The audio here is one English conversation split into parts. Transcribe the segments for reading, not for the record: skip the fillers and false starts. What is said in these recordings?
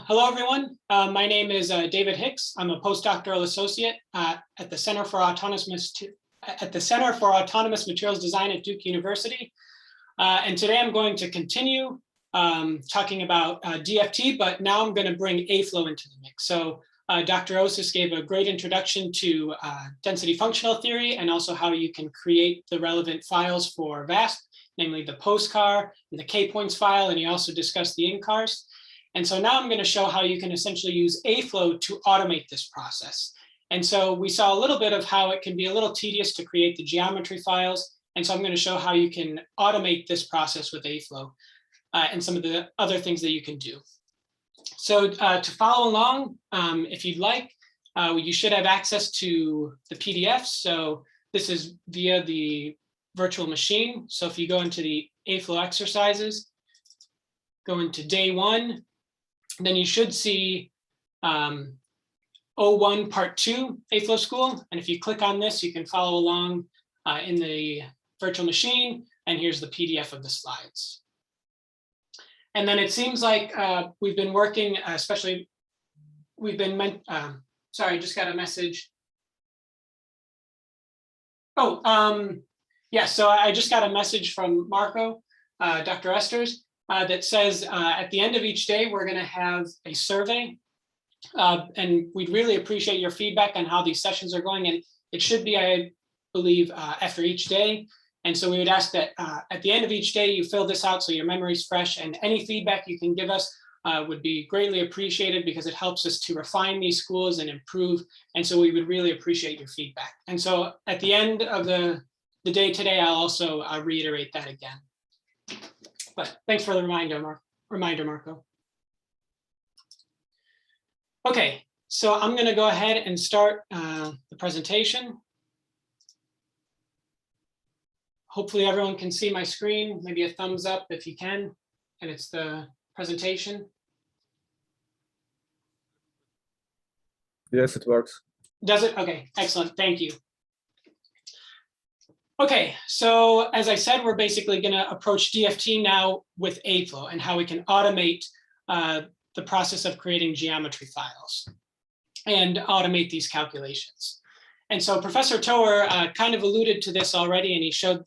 Hello, everyone. My name is David Hicks. I'm a postdoctoral associate at the Center for Autonomous Materials Design at Duke University. And today I'm going to continue talking about DFT, but now I'm going to bring AFLOW into the mix. So Dr. Osis gave a great introduction to density functional theory and also how you can create the relevant files for VASP, namely the postcar and the K-points file, and he also discussed the incars. And so now I'm going to show how you can essentially use AFLOW to automate this process. And so we saw a little bit of how it can be a little tedious to create the geometry files. And so I'm going to show how you can automate this process with AFLOW and some of the other things that you can do. So to follow along, if you'd like, you should have access to the PDFs. So this is via the virtual machine. So if you go into the AFLOW exercises, go into day 1, then you should see 01 part 2 AFLOW school. And if you click on this, you can follow along in the virtual machine. And here's the PDF of the slides. And then it seems like we've been working, especially sorry, I just got a message. Oh, yeah, so I just got a message from Marco, Dr. Esters, that says at the end of each day, we're going to have a survey. And we'd really appreciate your feedback on how these sessions are going. And it should be, I believe, after each day. And so we would ask that at the end of each day, you fill this out so your memory's fresh, and any feedback you can give us would be greatly appreciated because it helps us to refine these schools and improve. And so we would really appreciate your feedback. And so at the end of the day today, I'll also reiterate that again. But thanks for the reminder, Marco. Okay, so I'm going to go ahead and start the presentation. Hopefully everyone can see my screen, maybe a thumbs up if you can, and it's the presentation. Yes, it works. Does it? Okay, excellent, thank you. Okay, so as I said, we're basically going to approach DFT now with AFLOW and how we can automate the process of creating geometry files and automate these calculations. And so Professor Tower kind of alluded to this already, and he showed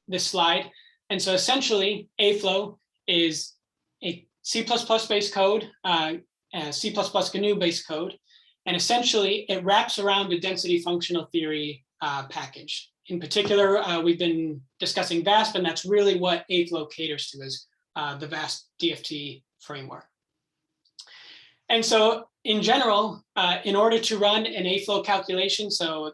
this slide. And so essentially, AFLOW is a C++ based code, C++ GNU based code, and essentially it wraps around a density functional theory package. In particular, we've been discussing VASP, and that's really what AFLOW caters to, is the VASP DFT framework. And so in general, in order to run an AFLOW calculation,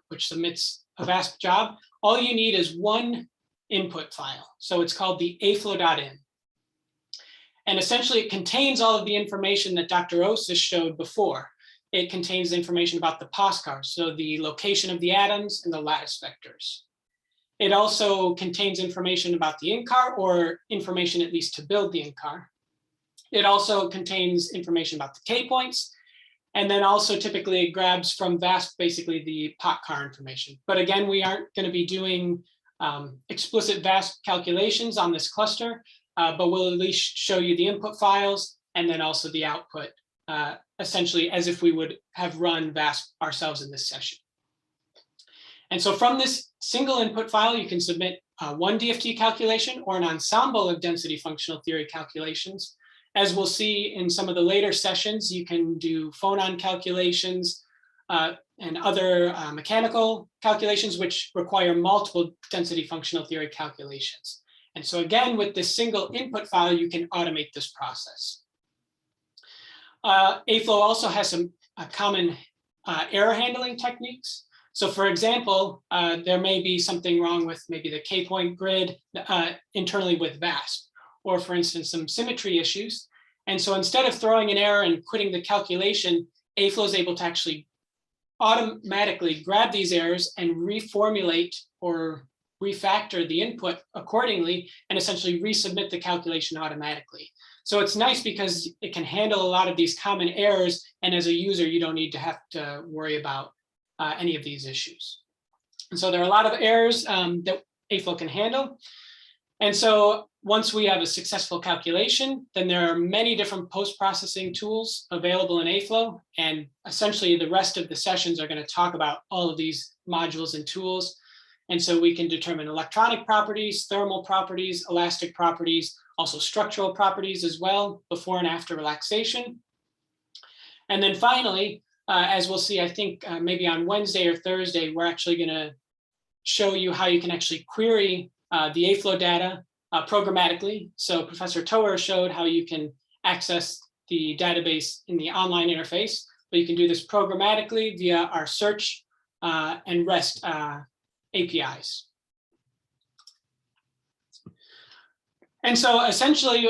which submits a VASP job, all you need is one input file. So it's called the aflow.in. And essentially it contains all of the information that Dr. Osis showed before. It contains information about the postcars, so the location of the atoms and the lattice vectors. It also contains information about the incar, or information at least to build the incar. It also contains information about the K-points, and then also typically it grabs from VASP basically the potcar information. But again, we aren't going to be doing explicit VASP calculations on this cluster, but we'll at least show you the input files and then also the output, essentially as if we would have run VASP ourselves in this session. And so from this single input file, you can submit one DFT calculation or an ensemble of density functional theory calculations. As we'll see in some of the later sessions, you can do Phonon calculations and other mechanical calculations, which require multiple density functional theory calculations. And so again, with this single input file, you can automate this process. AFLOW also has some common error handling techniques. So for example, there may be something wrong with maybe the K-point grid internally with VASP, or for instance, some symmetry issues. And so instead of throwing an error and quitting the calculation, AFLOW is able to actually automatically grab these errors and reformulate or refactor the input accordingly and essentially resubmit the calculation automatically. So it's nice because it can handle a lot of these common errors, and as a user, you don't need to have to worry about any of these issues. And so there are a lot of errors that AFLOW can handle. And so once we have a successful calculation, then there are many different post-processing tools available in AFLOW. And essentially the rest of the sessions are going to talk about all of these modules and tools. And so we can determine electronic properties, thermal properties, elastic properties, also structural properties as well, before and after relaxation. And then finally, as we'll see, I think maybe on Wednesday or Thursday, we're actually going to show you how you can actually query the AFLOW data programmatically. So Professor Tower showed how you can access the database in the online interface, but you can do this programmatically via our search and REST APIs. And so essentially,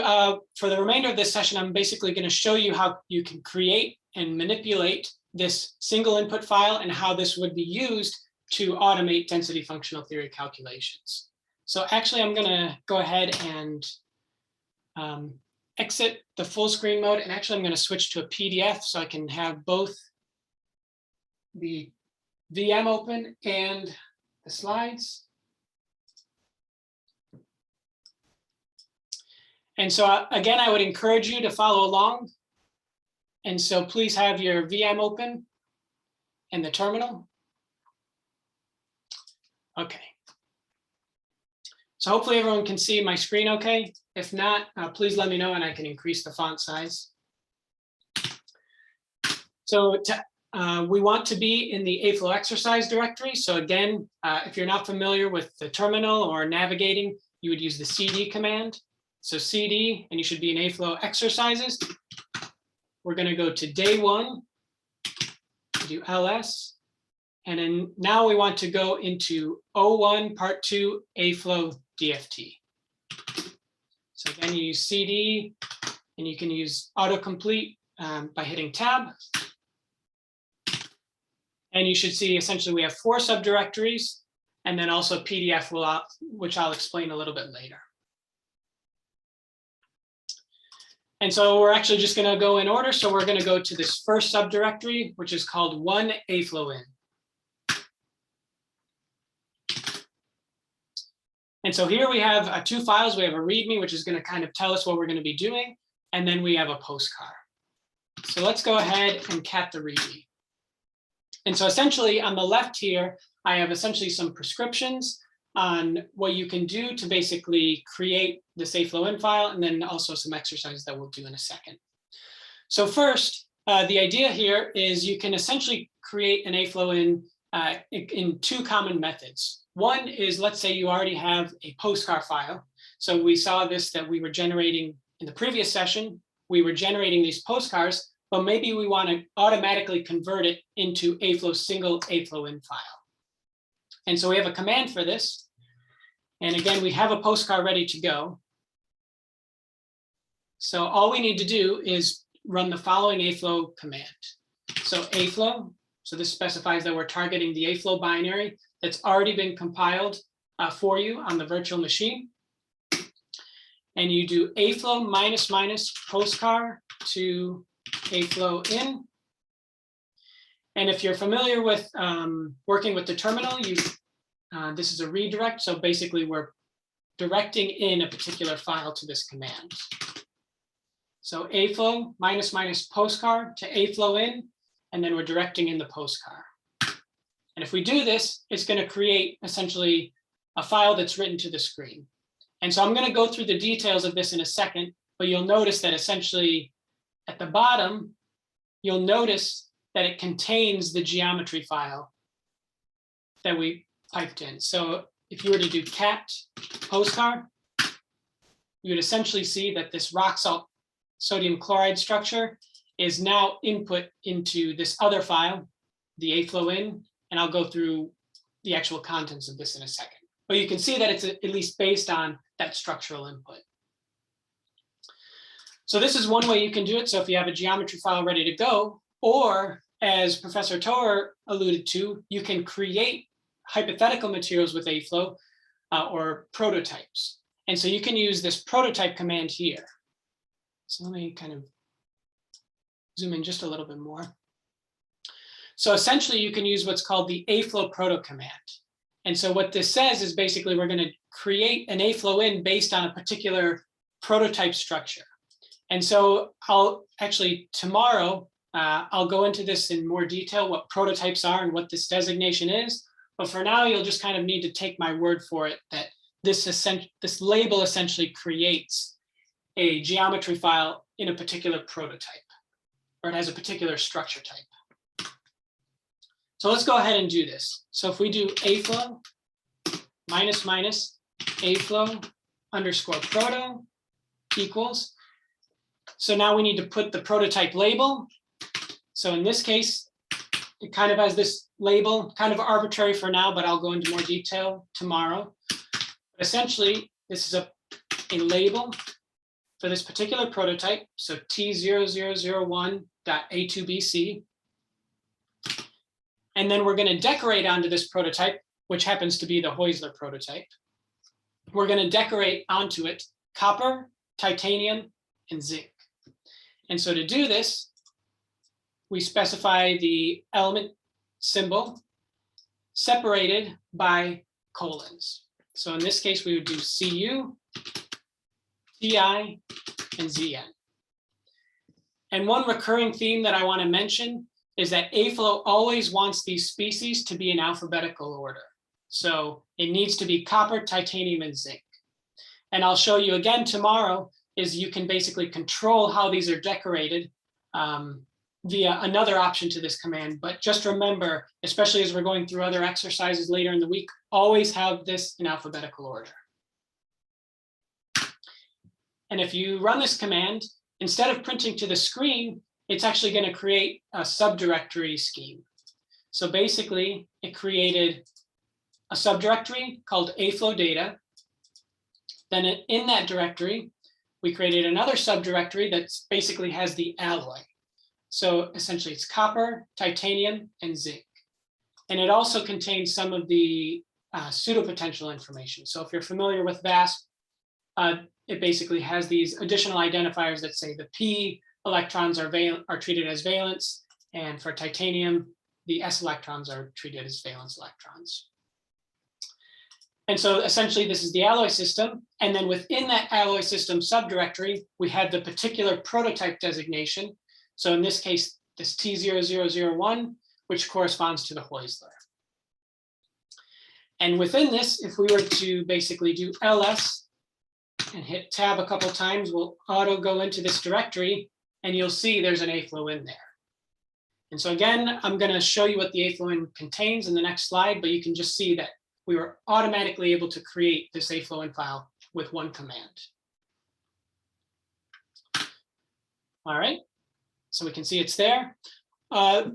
for the remainder of this session, I'm basically going to show you how you can create and manipulate this single input file and how this would be used to automate density functional theory calculations. So actually, I'm going to go ahead and exit the full screen mode. And actually, I'm going to switch to a PDF so I can have both the VM open and the slides. And so again, I would encourage you to follow along. And so please have your VM open and the terminal. Okay. So hopefully everyone can see my screen okay. If not, please let me know and I can increase the font size. So we want to be in the AFLOW exercise directory. So again, if you're not familiar with the terminal or navigating, you would use the CD command. So CD, and you should be in AFLOW exercises. We're going to go to day 1, do ls, and then now we want to go into 01 part 2 AFLOW DFT. So again, you use CD, and you can use autocomplete by hitting tab. And you should see essentially we have 4 subdirectories, and then also PDF, which I'll explain a little bit later. And so we're actually just going to go in order. So we're going to go to this first subdirectory, which is called 1 AFLOW in. And so here we have 2 files. We have a README, which is going to kind of tell us what we're going to be doing. And then we have a postcar. So let's go ahead and cat the README. And so essentially on the left here, I have essentially some prescriptions on what you can do to basically create this AFLOW in file, and then also some exercises that we'll do in a second. So first, the idea here is you can essentially create an AFLOW in 2 common methods. One is, let's say you already have a postcar file. So we saw this that we were generating in the previous session. We were generating these postcards, but maybe we want to automatically convert it into AFLOW single AFLOW in file. And so we have a command for this. And again, we have a postcard ready to go. So all we need to do is run the following AFLOW command. So AFLOW, so this specifies that we're targeting the AFLOW binary that's already been compiled for you on the virtual machine. And you do AFLOW -- postcard to AFLOW in. And if you're familiar with working with the terminal, this is a redirect. So basically we're directing in a particular file to this command. So AFLOW -- postcard to AFLOW in, and then we're directing in the postcard. And if we do this, it's going to create essentially a file that's written to the screen. And so I'm going to go through the details of this in a second, but you'll notice that essentially at the bottom, you'll notice that it contains the geometry file that we piped in. So if you were to do cat postcard, you would essentially see that this rock salt sodium chloride structure is now input into this other file, the AFLOW in, and I'll go through the actual contents of this in a second. But you can see that it's at least based on that structural input. So this is one way you can do it. So if you have a geometry file ready to go, or as Professor Tower alluded to, you can create hypothetical materials with AFLOW or prototypes. And so you can use this prototype command here. So let me kind of zoom in just a little bit more. So essentially you can use what's called the AFLOW proto command. And so what this says is basically we're going to create an AFLOW in based on a particular prototype structure. And so I'll actually tomorrow, I'll go into this in more detail, what prototypes are and what this designation is. But for now, you'll just kind of need to take my word for it that this label essentially creates a geometry file in a particular prototype, or it has a particular structure type. So let's go ahead and do this. So if we do aflow minus minus aflow underscore proto equals. So now we need to put the prototype label. So in this case, it kind of has this label, kind of arbitrary for now, but I'll go into more detail tomorrow. Essentially, this is a label for this particular prototype. So T0001.A2BC. And then we're going to decorate onto this prototype, which happens to be the Heusler prototype. We're going to decorate onto it copper, titanium, and zinc. And so to do this, we specify the element symbol separated by colons. So in this case, we would do CU, TI, and ZN. And one recurring theme that I want to mention is that AFLOW always wants these species to be in alphabetical order. So it needs to be copper, titanium, and zinc. And I'll show you again tomorrow is you can basically control how these are decorated via another option to this command. But just remember, especially as we're going through other exercises later in the week, always have this in alphabetical order. And if you run this command, instead of printing to the screen, it's actually going to create a subdirectory scheme. So basically, it created a subdirectory called aflow data. Then in that directory, we created another subdirectory that basically has the alloy. So essentially it's copper, titanium, and zinc. And it also contains some of the pseudopotential information. So if you're familiar with VASP, it basically has these additional identifiers that say the P electrons are treated as valence, and for titanium, the S electrons are treated as valence electrons. And so essentially this is the alloy system. And then within that alloy system subdirectory, we have the particular prototype designation. So in this case, this T0001, which corresponds to the Heusler. And within this, if we were to basically do ls and hit tab a couple times, we'll auto go into this directory and you'll see there's an AFLOW in there. And so again, I'm going to show you what the AFLOW in contains in the next slide, but you can just see that we were automatically able to create this AFLOW in file with one command. All right, so we can see it's there. A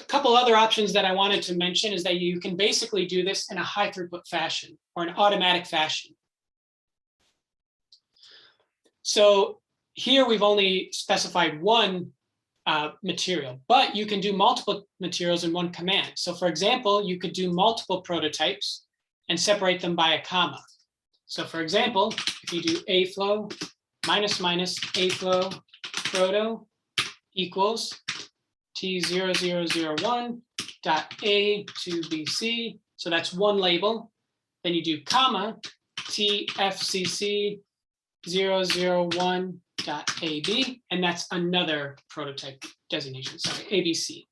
couple other options that I wanted to mention is that you can basically do this in a high throughput fashion or an automatic fashion. So here we've only specified one material, but you can do multiple materials in one command. So for example, you could do multiple prototypes and separate them by a comma. So for example, if you do aflow minus minus aflow proto equals T0001.A2BC, so that's one label. Then you do comma TFCC 001.AB, and that's another prototype designation, sorry, ABC.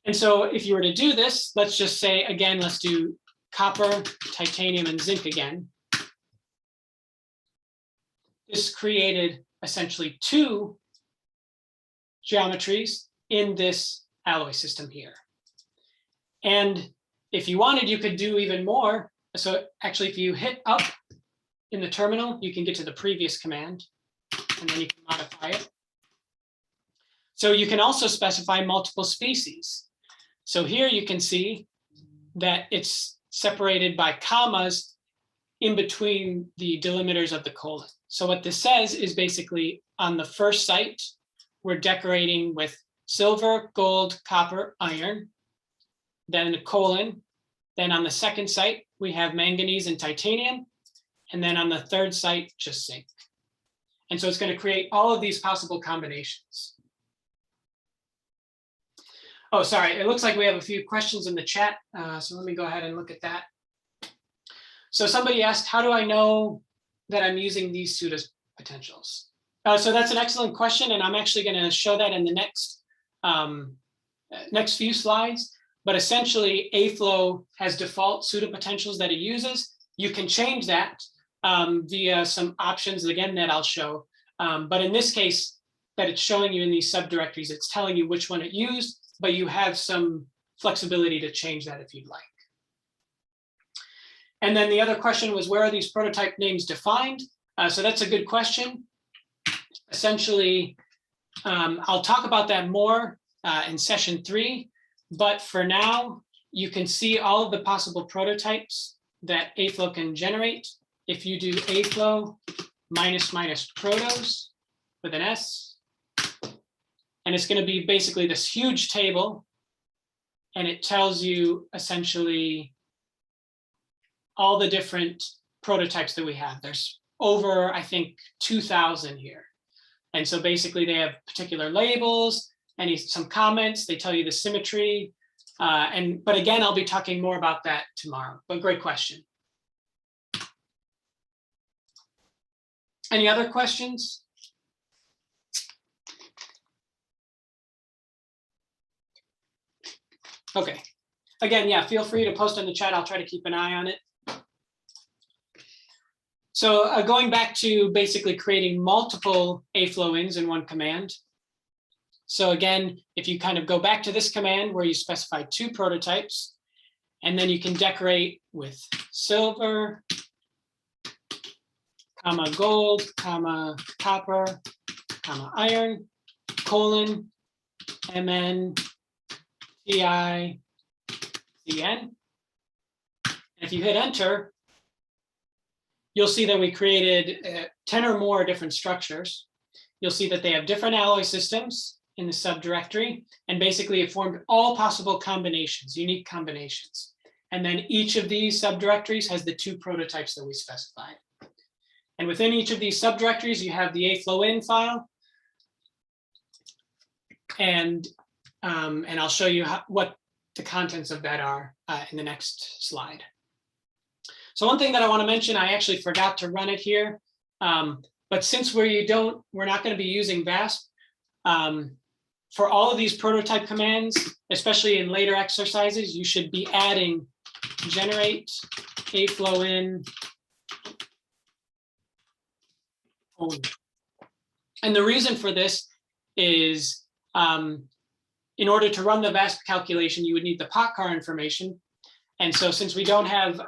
And so if you were to do this, let's just say, again, let's do copper, titanium, and zinc again. This created essentially two geometries in this alloy system here. And if you wanted, you could do even more. So actually, if you hit up in the terminal, you can get to the previous command, and then you can modify it. So you can also specify multiple species. So here you can see that it's separated by commas in between the delimiters of the colon. So what this says is basically on the first site, we're decorating with silver, gold, copper, iron, then a colon. Then on the second site, we have manganese and titanium. And then on the third site, just zinc. And so it's going to create all of these possible combinations. Oh, sorry. It looks like we have a few questions in the chat. So let me go ahead and look at that. So somebody asked, how do I know that I'm using these pseudo potentials? So that's an excellent question, and I'm actually going to show that in the next few slides. But essentially, AFLOW has default pseudo potentials that it uses. You can change that via some options, again, that I'll show. But in this case, that it's showing you in these subdirectories, it's telling you which one it used, but you have some flexibility to change that if you'd like. And then the other question was, where are these prototype names defined? So that's a good question. Essentially, I'll talk about that more in session 3, but for now, you can see all of the possible prototypes that AFLOW can generate. If you do AFLOW -- protos with an S, and it's going to be basically this huge table, and it tells you essentially all the different prototypes that we have. There's over, I think, 2,000 here. And so basically they have particular labels, some comments, they tell you the symmetry. But again, I'll be talking more about that tomorrow, but great question. Any other questions? Okay. Again, yeah, feel free to post in the chat. I'll try to keep an eye on it. So going back to basically creating multiple AFLOW-ins in one command. So again, if you kind of go back to this command where you specify 2 prototypes, and then you can decorate with silver, comma gold, comma copper, comma iron, colon, MN, TI, CN. If you hit enter, you'll see that we created 10 or more different structures. You'll see that they have different alloy systems in the subdirectory, and basically it formed all possible combinations, unique combinations. And then each of these subdirectories has the 2 prototypes that we specified. And within each of these subdirectories, you have the AFLOW-in file. And I'll show you what the contents of that are in the next slide. So one thing that I want to mention, I actually forgot to run it here, but since we're not going to be using VASP, for all of these prototype commands, especially in later exercises, you should be adding generate AFLOW-in only. And the reason for this is in order to run the VASP calculation, you would need the pot car information. And so since we don't have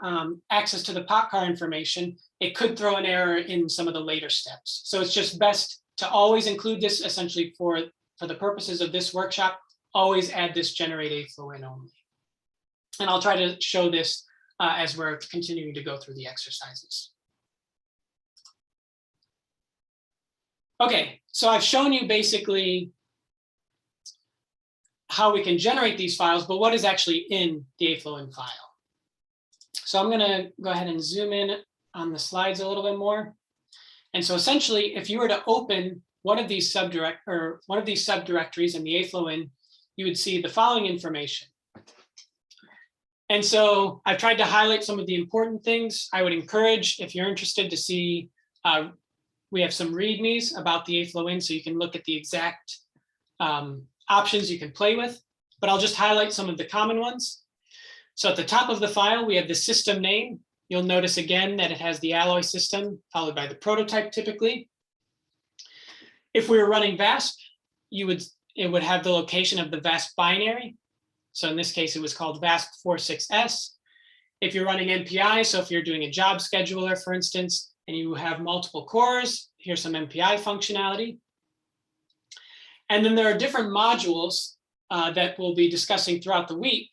access to the pot car information, it could throw an error in some of the later steps. So it's just best to always include this essentially for the purposes of this workshop, always add this generate AFLOW-in only. And I'll try to show this as we're continuing to go through the exercises. Okay, so I've shown you basically how we can generate these files, but what is actually in the AFLOW-in file. So I'm going to go ahead and zoom in on the slides a little bit more. And so essentially, if you were to open one of these subdirectories in the AFLOW-in, you would see the following information. And so I've tried to highlight some of the important things. I would encourage, if you're interested, to see, we have some readmes about the AFLOW-in, so you can look at the exact options you can play with, but I'll just highlight some of the common ones. So at the top of the file, we have the system name. You'll notice again that it has the alloy system followed by the prototype typically. If we were running VASP, it would have the location of the VASP binary. So in this case, it was called VASP46S. If you're running MPI, so if you're doing a job scheduler, for instance, and you have multiple cores, here's some MPI functionality. And then there are different modules that we'll be discussing throughout the week,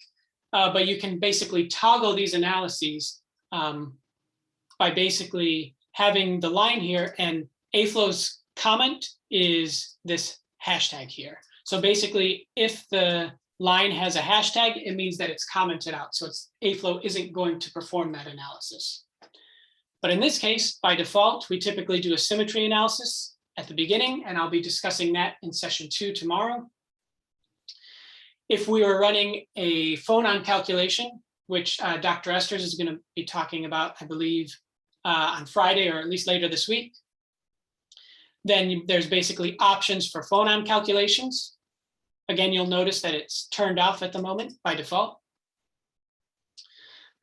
but you can basically toggle these analyses by basically having the line here, and AFLOW's comment is this hashtag here. So basically, if the line has a hashtag, it means that it's commented out. So AFLOW isn't going to perform that analysis. But in this case, by default, we typically do a symmetry analysis at the beginning, and I'll be discussing that in session 2 tomorrow. If we were running a Phonon calculation, which Dr. Esters is going to be talking about, I believe, on Friday or at least later this week, then there's basically options for Phonon calculations. Again, you'll notice that it's turned off at the moment by default.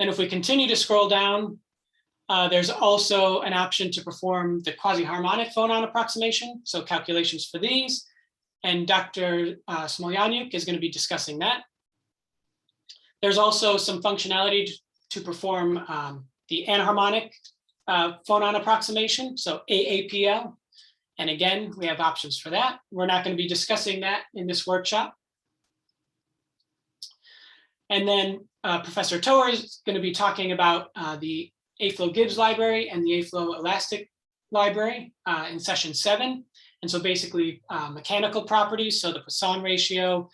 And if we continue to scroll down, there's also an option to perform the quasi-harmonic phonon approximation, so calculations for these. And Dr. Smolyanyuk is going to be discussing that. There's also some functionality to perform the anharmonic phonon approximation, so AAPL. And again, we have options for that. We're not going to be discussing that in this workshop. And then Professor Toer is going to be talking about the AFLOW Gibbs library and the AFLOW Elastic library in session 7. And so basically mechanical properties, so the Poisson ratio,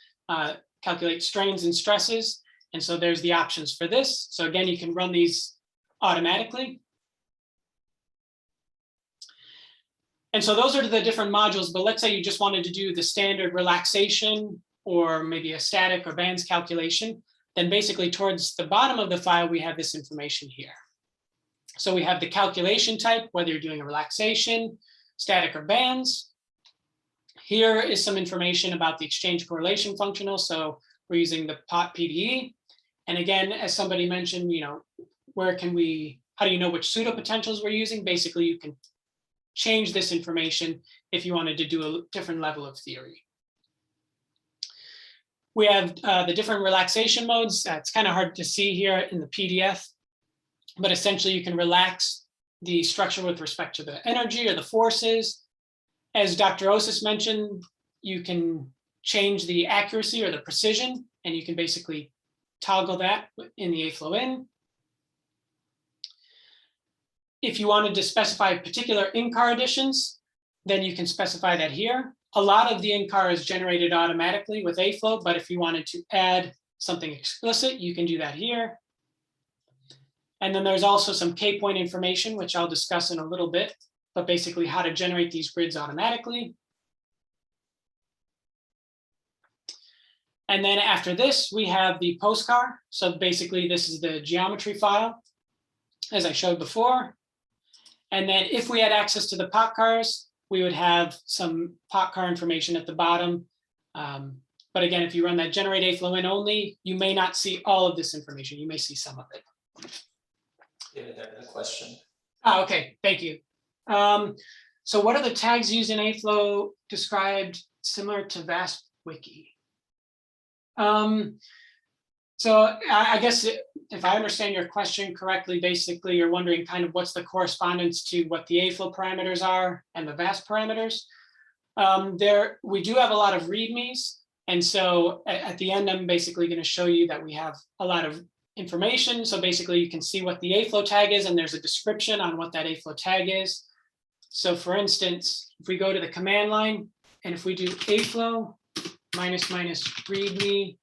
calculate strains and stresses. And so there's the options for this. So again, you can run these automatically. And so those are the different modules, but let's say you just wanted to do the standard relaxation or maybe a static or bands calculation, then basically towards the bottom of the file, we have this information here. So we have the calculation type, whether you're doing a relaxation, static or bands. Here is some information about the exchange correlation functional. So we're using the POT PDE. And again, as somebody mentioned, you know, how do you know which pseudopotentials we're using? Basically, you can change this information if you wanted to do a different level of theory. We have the different relaxation modes. It's kind of hard to see here in the PDF, but essentially you can relax the structure with respect to the energy or the forces. As Dr. Osis mentioned, you can change the accuracy or the precision, and you can basically toggle that in the AFLOW in. If you wanted to specify particular in-car additions, then you can specify that here. A lot of the in-car is generated automatically with AFLOW, but if you wanted to add something explicit, you can do that here. And then there's also some K-point information, which I'll discuss in a little bit, but basically how to generate these grids automatically. And then after this, we have the postcar. So basically, this is the geometry file, as I showed before. And then if we had access to the pot cars, we would have some pot car information at the bottom. But again, if you run that generate AFLOW in only, you may not see all of this information. You may see some of it. Yeah, a question. Oh, okay, thank you. So what are the tags used in AFLOW described similar to VASP Wiki? So I guess if I understand your question correctly, basically you're wondering kind of what's the correspondence to what the AFLOW parameters are and the VASP parameters. We do have a lot of READMEs. And so at the end, I'm basically going to show you that we have a lot of information. So basically you can see what the AFLOW tag is, and there's a description on what that AFLOW tag is. So for instance, if we go to the command line, and if we do AFLOW -- README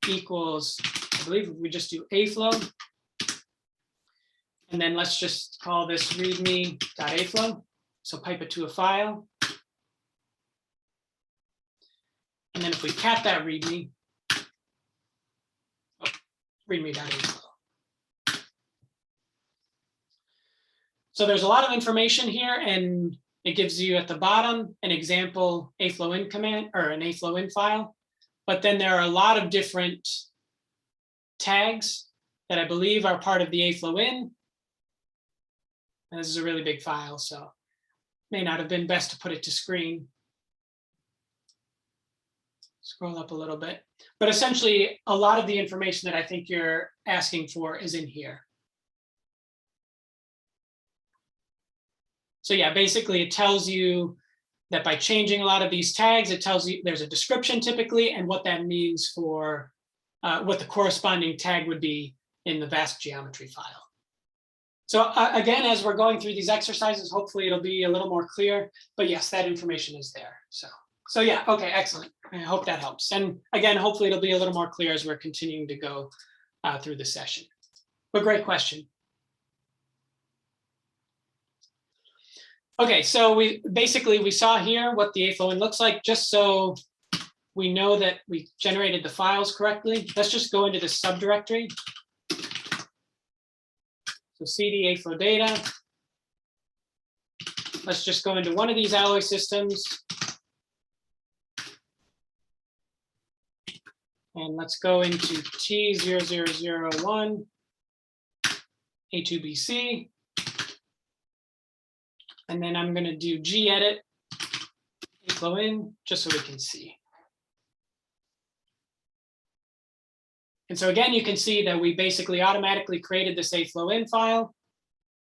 equals, I believe we just do AFLOW. And then let's just call this readme.aflow. So pipe it to a file. And then if we cat that readme, readme.aflow. So there's a lot of information here, and it gives you at the bottom an example AFLOW in command or an AFLOW in file. But then there are a lot of different tags that I believe are part of the AFLOW in. And this is a really big file, so may not have been best to put it to screen. Scroll up a little bit. But essentially, a lot of the information that I think you're asking for is in here. So yeah, basically it tells you that by changing a lot of these tags, it tells you there's a description typically and what that means for what the corresponding tag would be in the VASP geometry file. So again, as we're going through these exercises, hopefully it'll be a little more clear, but yes, that information is there. So yeah, okay, excellent. I hope that helps. And again, hopefully it'll be a little more clear as we're continuing to go through the session. But great question. Okay, so we saw here what the AFLOW in looks like, just so we know that we generated the files correctly. Let's just go into the subdirectory. So cd aflow data. Let's just go into one of these alloy systems. And let's go into T0001 A2BC. And then I'm going to do gedit aflow in just so we can see. And so again, you can see that we basically automatically created this aflow in file.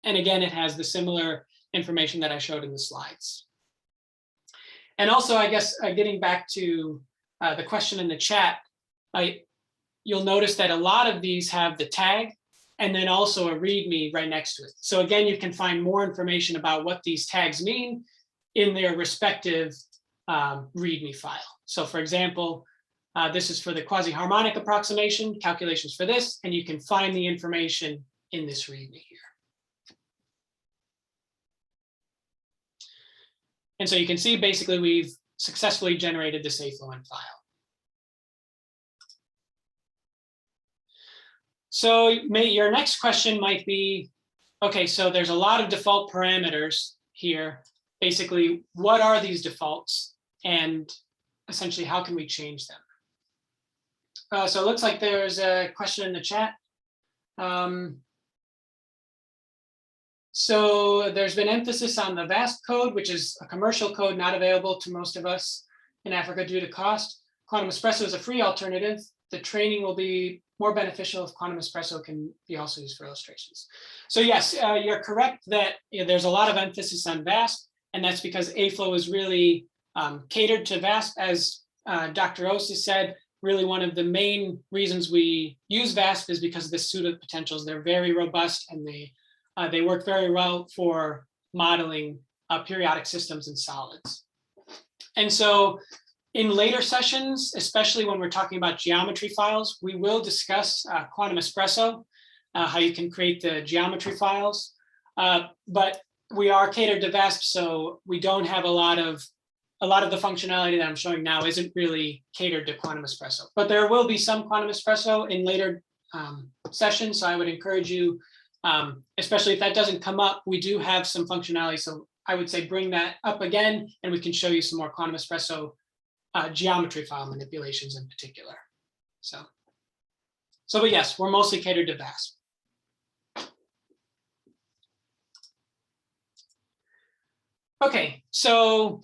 And again, it has the similar information that I showed in the slides. And also, I guess, getting back to the question in the chat, you'll notice that a lot of these have the tag and then also a README right next to it. So again, you can find more information about what these tags mean in their respective README file. So for example, this is for the quasi-harmonic approximation, calculations for this, and you can find the information in this README here. And so you can see basically we've successfully generated this aflow in file. So your next question might be, okay, so there's a lot of default parameters here. Basically, what are these defaults? And essentially, how can we change them? So it looks like there's a question in the chat. So there's been emphasis on the VASP code, which is a commercial code not available to most of us in Africa due to cost. Quantum Espresso is a free alternative. The training will be more beneficial if Quantum Espresso can be also used for illustrations. So yes, you're correct that there's a lot of emphasis on VASP, and that's because aflow is really catered to VASP. As Dr. Osa said, really one of the main reasons we use VASP is because of the pseudo potentials. They're very robust and they work very well for modeling periodic systems and solids. And so in later sessions, especially when we're talking about geometry files, we will discuss Quantum Espresso, how you can create the geometry files. But we are catered to VASP, so we don't have a lot of the functionality that I'm showing now isn't really catered to Quantum Espresso. But there will be some Quantum Espresso in later sessions, so I would encourage you, especially if that doesn't come up, we do have some functionality. So I would say bring that up again, and we can show you some more Quantum Espresso geometry file manipulations in particular. So but yes, we're mostly catered to VASP. Okay, so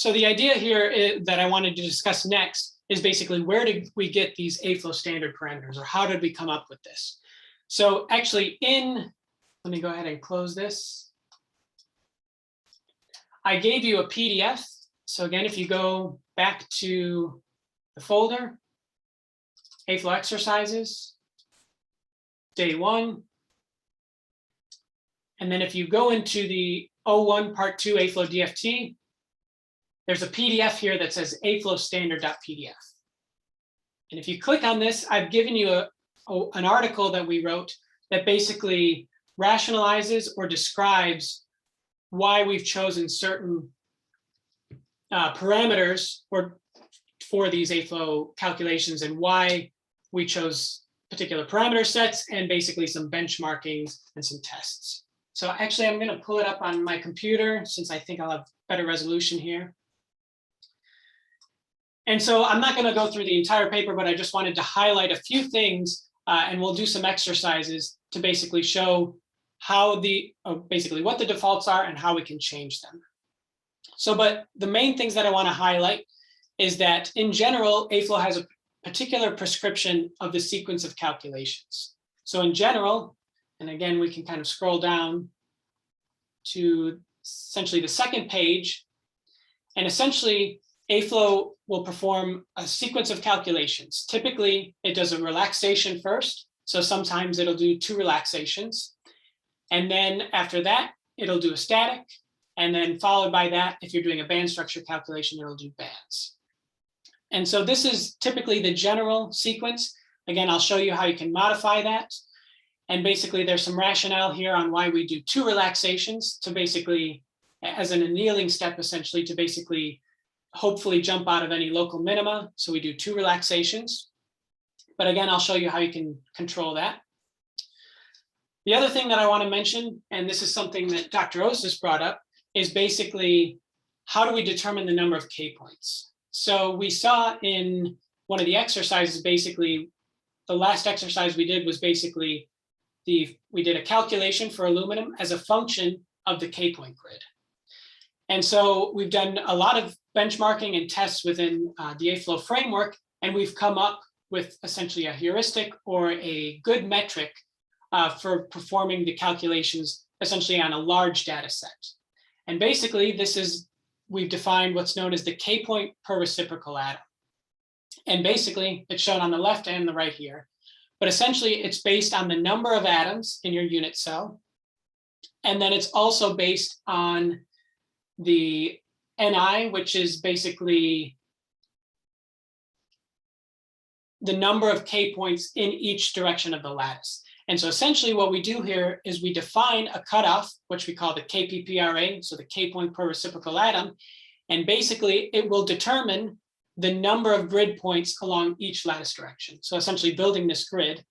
the idea here that I wanted to discuss next is basically where did we get these AFLOW standard parameters, or how did we come up with this? So actually let me go ahead and close this. I gave you a PDF. So again, if you go back to the folder, AFLOW exercises, day 1. And then if you go into the 01 part 2 AFLOW DFT, there's a PDF here that says AFLOW standard.pdf. And if you click on this, I've given you an article that we wrote that basically rationalizes or describes why we've chosen certain parameters for these AFLOW calculations and why we chose particular parameter sets and basically some benchmarkings and some tests. So actually, I'm going to pull it up on my computer since I think I'll have better resolution here. And so I'm not going to go through the entire paper, but I just wanted to highlight a few things, and we'll do some exercises to basically show how basically what the defaults are and how we can change them. So, but the main things that I want to highlight is that in general, AFLOW has a particular prescription of the sequence of calculations. So in general, and again, we can kind of scroll down to essentially the second page, and essentially AFLOW will perform a sequence of calculations. Typically, it does a relaxation first. So sometimes it'll do 2 relaxations. And then after that, it'll do a static. And then followed by that, if you're doing a band structure calculation, it'll do bands. And so this is typically the general sequence. Again, I'll show you how you can modify that. And basically, there's some rationale here on why we do 2 relaxations to basically, as an annealing step, essentially, to basically hopefully jump out of any local minima. So we do 2 relaxations. But again, I'll show you how you can control that. The other thing that I want to mention, and this is something that Dr. Osis brought up, is basically how do we determine the number of K points? So we saw in one of the exercises, basically, the last exercise we did was basically we did a calculation for aluminum as a function of the K point grid. And so we've done a lot of benchmarking and tests within the AFLOW framework, and we've come up with essentially a heuristic or a good metric for performing the calculations essentially on a large data set. And basically we've defined what's known as the K point per reciprocal atom. And basically it's shown on the left and the right here, but essentially it's based on the number of atoms in your unit cell. And then it's also based on the Ni, which is basically the number of K points in each direction of the lattice. And so essentially what we do here is we define a cutoff, which we call the Kpp Array, so the K point per reciprocal atom. And basically it will determine the number of grid points along each lattice direction. So essentially building this grid.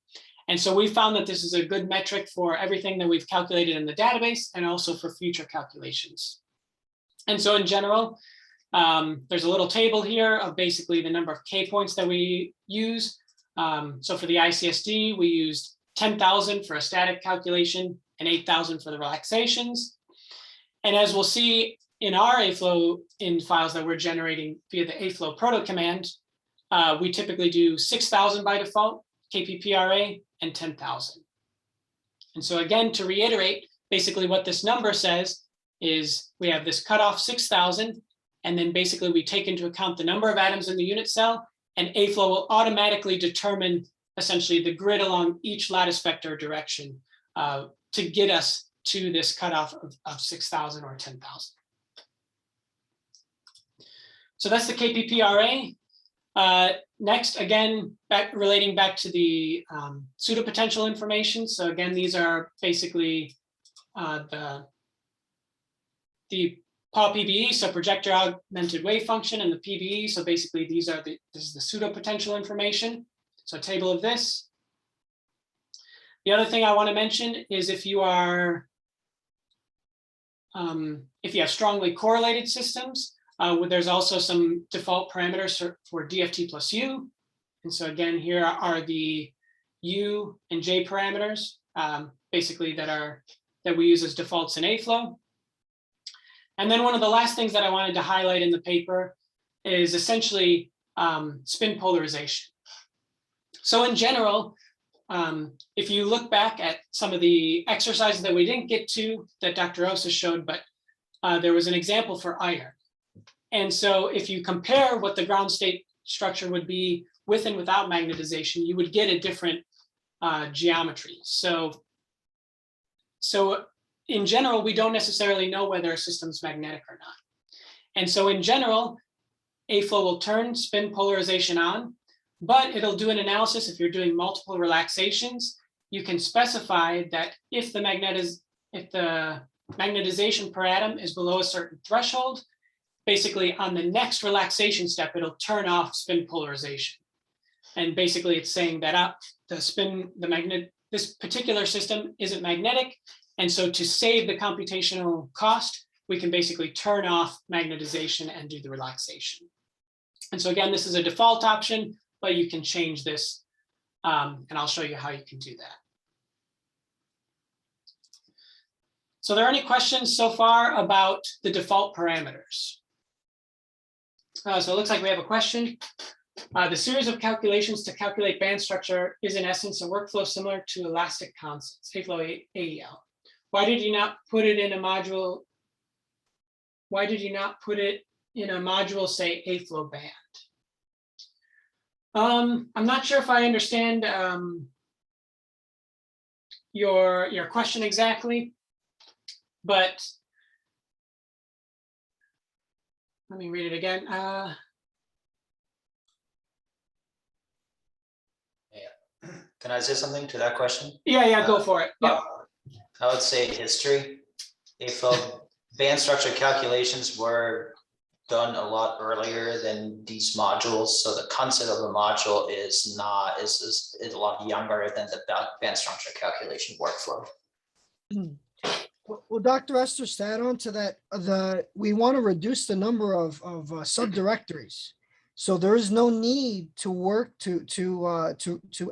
And so we found that this is a good metric for everything that we've calculated in the database and also for future calculations. And so in general, there's a little table here of basically the number of K points that we use. So for the ICSD, we used 10,000 for a static calculation and 8,000 for the relaxations. And as we'll see in our AFLOW in files that we're generating via the AFLOW proto command, we typically do 6,000 by default, Kpp Array, and 10,000. And so again, to reiterate, basically what this number says is we have this cutoff 6,000, and then basically we take into account the number of atoms in the unit cell, and AFLOW will automatically determine essentially the grid along each lattice vector direction to get us to this cutoff of 6,000 or 10,000. So that's the Kpp Array. Next, again, relating back to the pseudopotential information. So again, these are basically the PAW PBE, so projector augmented wave function, and the PBE. So basically this is the pseudopotential information. So a table of this. The other thing I want to mention is if you have strongly correlated systems, there's also some default parameters for DFT plus U. And so again, here are the U and J parameters, basically that we use as defaults in AFLOW. And then one of the last things that I wanted to highlight in the paper is essentially spin polarization. So in general, if you look back at some of the exercises that we didn't get to that Dr. Osa showed, but there was an example for iron. And so if you compare what the ground state structure would be with and without magnetization, you would get a different geometry. So in general, we don't necessarily know whether a system's magnetic or not. And so in general, AFLOW will turn spin polarization on, but it'll do an analysis if you're doing multiple relaxations. You can specify that if the magnetization per atom is below a certain threshold, basically on the next relaxation step, it'll turn off spin polarization. And basically it's saying that this particular system isn't magnetic. And so to save the computational cost, we can basically turn off magnetization and do the relaxation. And so again, this is a default option, but you can change this. And I'll show you how you can do that. So are there any questions so far about the default parameters? So it looks like we have a question. The series of calculations to calculate band structure is in essence a workflow similar to elastic constants, AFLOW AEL. Why did you not put it in a module? Why did you not put it in a module, say AFLOW band? I'm not sure if I understand your question exactly, but let me read it again. Can I say something to that question? Yeah, go for it. Yeah. I would say history. AFLOW band structure calculations were done a lot earlier than these modules. So the concept of a module is a lot younger than the band structure calculation workflow. Well, Dr. Esther, to add on to that, we want to reduce the number of subdirectories. So there is no need to work to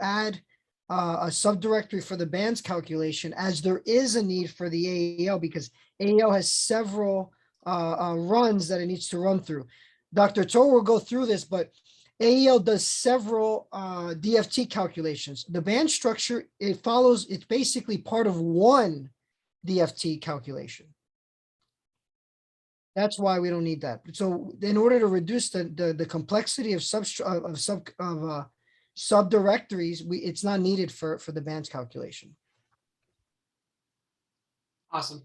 add a subdirectory for the bands calculation, as there is a need for the AEL, because AEL has several runs that it needs to run through. Dr. Tor will go through this, but AEL does several DFT calculations. The band structure, it's basically part of one DFT calculation. That's why we don't need that. So in order to reduce the complexity of subdirectories, it's not needed for the bands calculation. Awesome.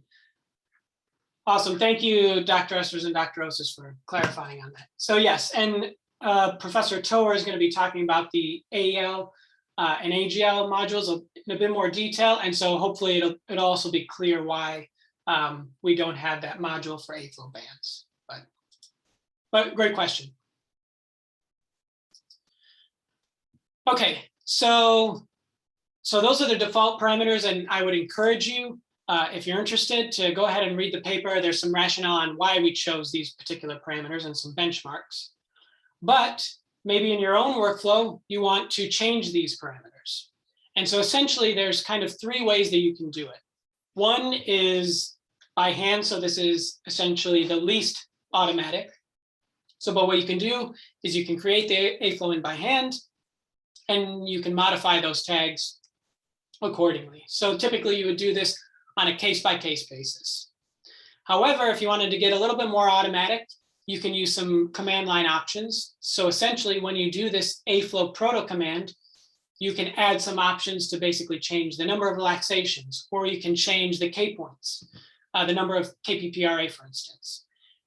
Awesome. Thank you, Dr. Esters and Dr. Osis, for clarifying on that. So yes, and Professor Tower is going to be talking about the AEL and AGL modules in a bit more detail. And so hopefully it'll also be clear why we don't have that module for AFLOW bands. But great question. Okay, so those are the default parameters, and I would encourage you, if you're interested, to go ahead and read the paper. There's some rationale on why we chose these particular parameters and some benchmarks. But maybe in your own workflow, you want to change these parameters. And so essentially, there's kind of three ways that you can do it. One is by hand. So this is essentially the least automatic. So, but what you can do is you can create the AFLOW in by hand, and you can modify those tags accordingly. So typically you would do this on a case-by-case basis. However, if you wanted to get a little bit more automatic, you can use some command line options. So essentially, when you do this AFLOW proto command, you can add some options to basically change the number of relaxations, or you can change the K points, the number of Kpp Array, for instance.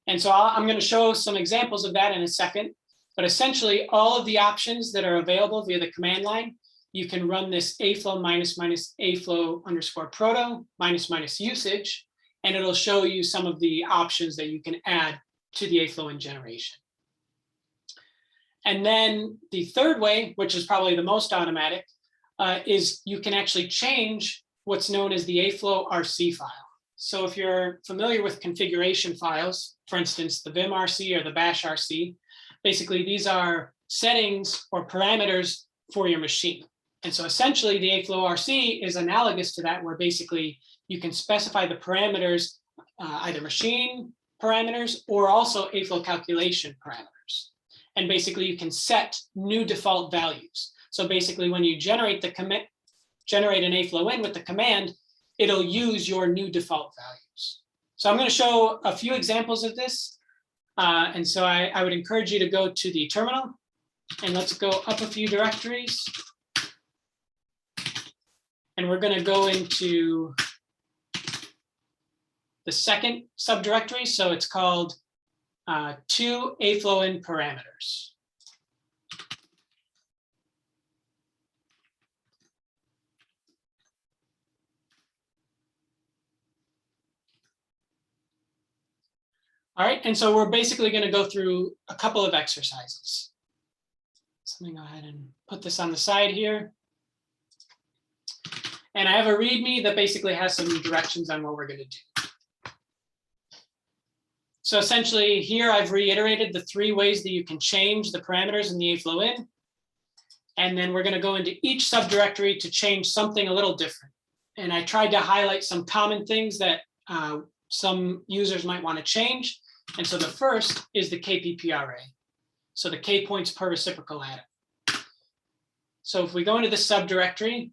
And so I'm going to show some examples of that in a second. But essentially, all of the options that are available via the command line, you can run this AFLOW AFLOW _ proto -- usage, and it'll show you some of the options that you can add to the AFLOW in generation. And then the third way, which is probably the most automatic, is you can actually change what's known as the aflow.rc file. So if you're familiar with configuration files, for instance, the vim.rc or the bash.rc, basically these are settings or parameters for your machine. And so essentially the aflow.rc is analogous to that, where basically you can specify the parameters, either machine parameters or also AFLOW calculation parameters. And basically you can set new default values. So basically when you generate an AFLOW in with the command, it'll use your new default values. So I'm going to show a few examples of this. And so I would encourage you to go to the terminal, and let's go up a few directories. And we're going to go into the second subdirectory. So it's called to AFLOW in parameters. All right, and so we're basically going to go through a couple of exercises. So let me go ahead and put this on the side here. And I have a README that basically has some directions on what we're going to do. So essentially here I've reiterated the three ways that you can change the parameters in the AFLOW in. And then we're going to go into each subdirectory to change something a little different. And I tried to highlight some common things that some users might want to change. And so the first is the Kpp Array. So the K points per reciprocal atom. So if we go into the subdirectory,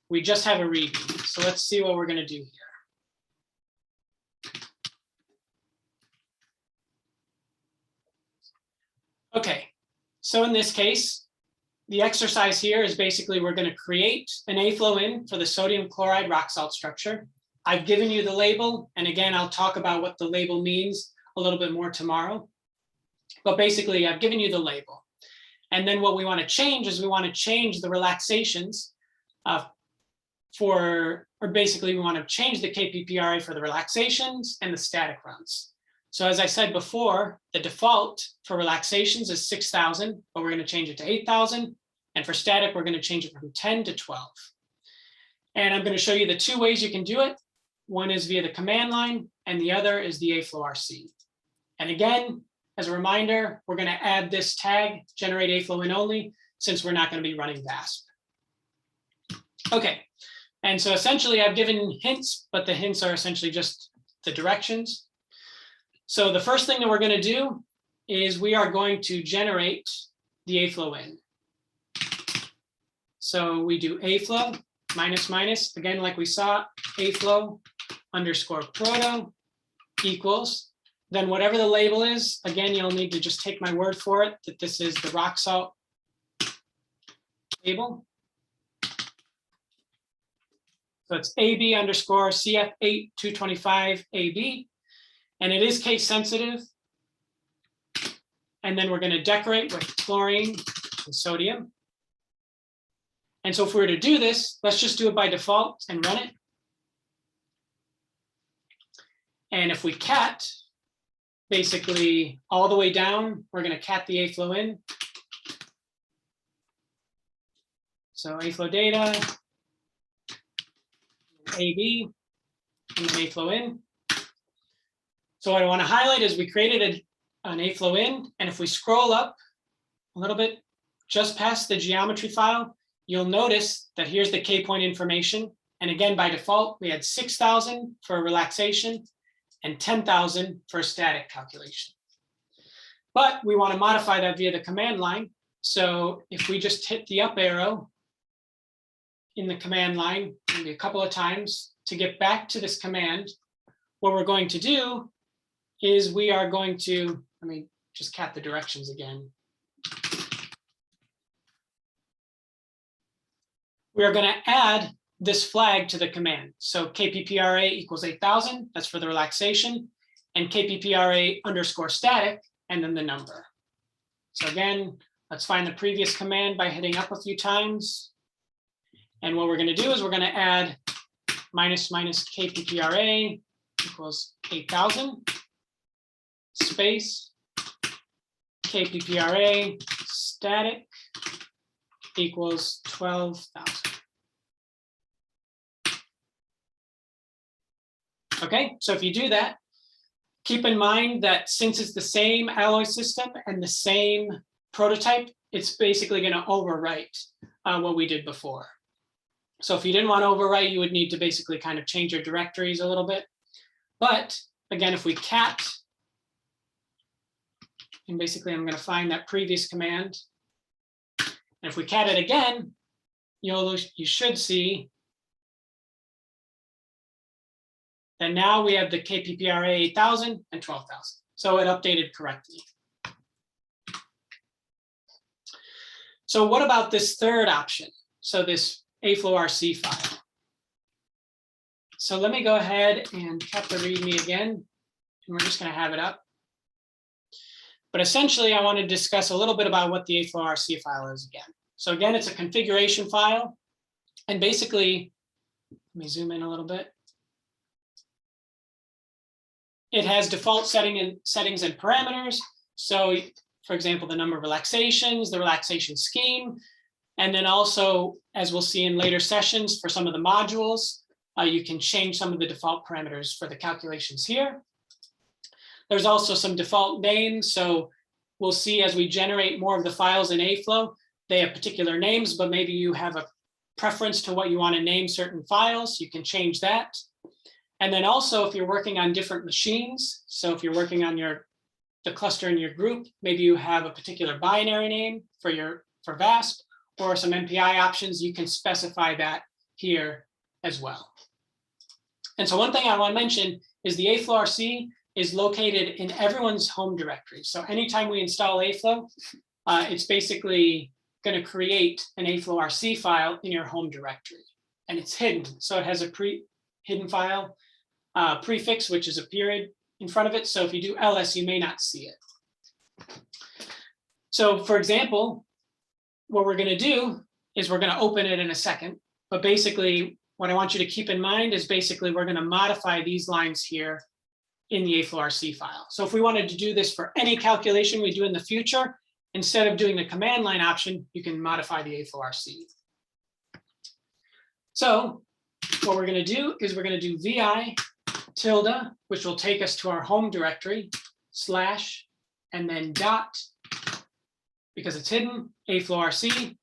we just have a README. So let's see what we're going to do here. Okay, so in this case, the exercise here is basically we're going to create an AFLOW in for the sodium chloride rock salt structure. I've given you the label, and again, I'll talk about what the label means a little bit more tomorrow. But basically, I've given you the label. And then what we want to change is we want to change the relaxations basically we want to change the Kpp Array for the relaxations and the static runs. So as I said before, the default for relaxations is 6,000, but we're going to change it to 8,000. And for static, we're going to change it from 10 to 12. And I'm going to show you the two ways you can do it. One is via the command line, and the other is the AFLOW.rc. And again, as a reminder, we're going to add this tag, generate AFLOW in only, since we're not going to be running VASP. Okay, and so essentially I've given hints, but the hints are essentially just the directions. So the first thing that we're going to do is we are going to generate the AFLOW in. So we do AFLOW --, again, like we saw, AFLOW _ proto equals, then whatever the label is, again, you'll need to just take my word for it, that this is the rock salt label. So it's AB _ CF8-225 AB, and it is case sensitive. And then we're going to decorate with chlorine and sodium. And so if we were to do this, let's just do it by default and run it. And if we cat, basically all the way down, we're going to cat the AFLOW in. So AFLOW data, AB, and then AFLOW in. So what I want to highlight is we created an AFLOW in, and if we scroll up a little bit just past the geometry file, you'll notice that here's the K point information. And again, by default, we had 6,000 for a relaxation and 10,000 for a static calculation. But we want to modify that via the command line. So if we just hit the up arrow in the command line, maybe a couple of times to get back to this command, what we're going to do is we are going to, let me just cat the directions again. We are going to add this flag to the command. So Kpp Array equals 8,000, that's for the relaxation, and Kpp Array _ static, and then the number. So again, let's find the previous command by hitting up a few times. And what we're going to do is we're going to add ---- Kpp Array equals 8,000 space Kpp Array static equals 12,000. Okay, so if you do that, keep in mind that since it's the same alloy system and the same prototype, it's basically going to overwrite what we did before. So if you didn't want to overwrite, you would need to basically kind of change your directories a little bit. But again, if we cat, and basically I'm going to find that previous command. And if we cat it again, you should see that now we have the Kpp Array 8,000 and 12,000. So it updated correctly. So what about this third option? So this AFLOW.rc file. So let me go ahead and cat the README again, and we're just going to have it up. But essentially, I want to discuss a little bit about what the AFLOW.rc file is again. So again, it's a configuration file. And basically, let me zoom in a little bit. It has default settings and parameters. So for example, the number of relaxations, the relaxation scheme, and then also, as we'll see in later sessions, for some of the modules, you can change some of the default parameters for the calculations here. There's also some default names. So we'll see as we generate more of the files in AFLOW, they have particular names, but maybe you have a preference to what you want to name certain files. You can change that. And then also, if you're working on different machines, so if you're working on the cluster in your group, maybe you have a particular binary name for VASP or some MPI options, you can specify that here as well. And so one thing I want to mention is the AFLOW.rc is located in everyone's home directory. So anytime we install AFLOW, it's basically going to create an AFLOW.rc file in your home directory, and it's hidden. So it has a hidden file prefix, which is a period in front of it. So if you do ls, you may not see it. So for example, what we're going to do is we're going to open it in a second. But basically, what I want you to keep in mind is basically we're going to modify these lines here in the AFLOW.rc file. So if we wanted to do this for any calculation we do in the future, instead of doing the command line option, you can modify the AFLOW.rc. So what we're going to do is we're going to do vi tilde, which will take us to our home directory, slash, and then dot, because it's hidden, AFLOW.rc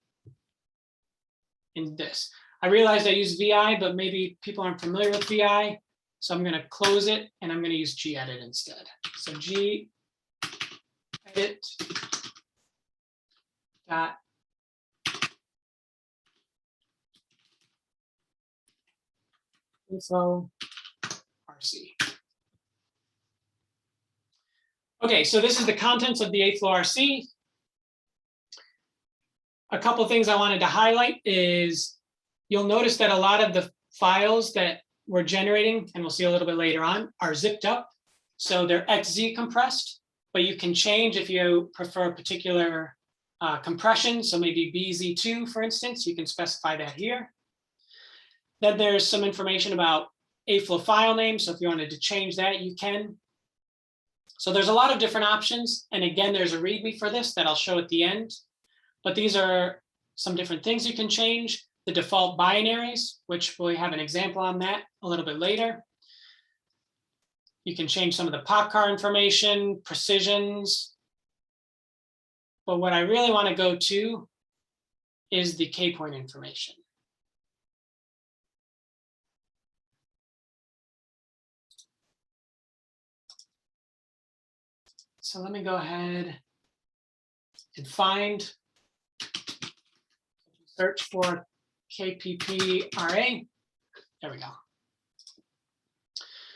in this. I realized I used vi, but maybe people aren't familiar with vi. So I'm going to close it and I'm going to use gedit instead. So gedit dot info rc. Okay, so this is the contents of the AFLOW.rc. A couple of things I wanted to highlight is you'll notice that a lot of the files that we're generating, and we'll see a little bit later on, are zipped up. So they're XZ compressed, but you can change if you prefer a particular compression. So maybe BZ2, for instance, you can specify that here. Then there's some information about AFLOW file name. So if you wanted to change that, you can. So there's a lot of different options. And again, there's a README for this that I'll show at the end. But these are some different things you can change. The default binaries, which we'll have an example on that a little bit later. You can change some of the popcar information, precisions. But what I really want to go to is the K-point information. So let me go ahead and find, search for Kpp Array. There we go.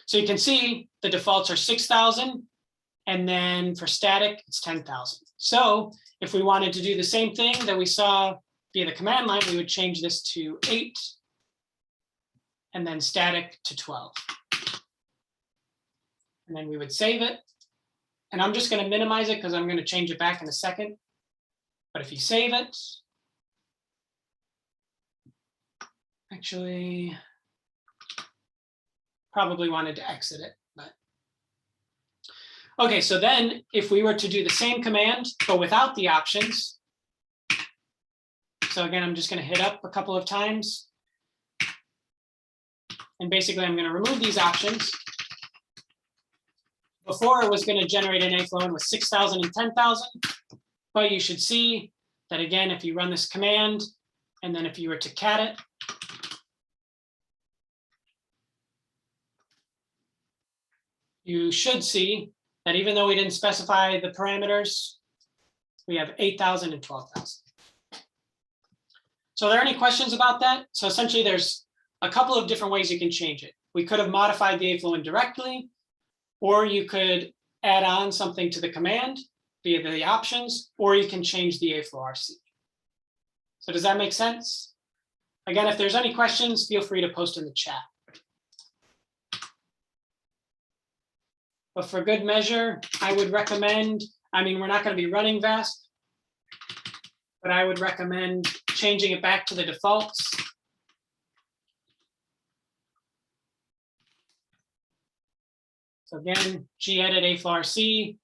So you can see the defaults are 6,000, and then for static, it's 10,000. So if we wanted to do the same thing that we saw via the command line, we would change this to 8, and then static to 12. And then we would save it. And I'm just going to minimize it because I'm going to change it back in a second. But if you save it, actually, probably wanted to exit it, but. Okay, so then if we were to do the same command, but without the options. So again, I'm just going to hit up a couple of times. And basically, I'm going to remove these options. Before, it was going to generate an AFLOW with 6,000 and 10,000. But you should see that, again, if you run this command, and then if you were to cat it, you should see that even though we didn't specify the parameters, we have 8,000 and 12,000. So are there any questions about that? So essentially, there's a couple of different ways you can change it. We could have modified the AFLOW indirectly, or you could add on something to the command via the options, or you can change the AFLOW.rc. So does that make sense? Again, if there's any questions, feel free to post in the chat. But for good measure, I would recommend, I mean, we're not going to be running VASP, but I would recommend changing it back to the defaults. So again, gedit AFLOW.rc.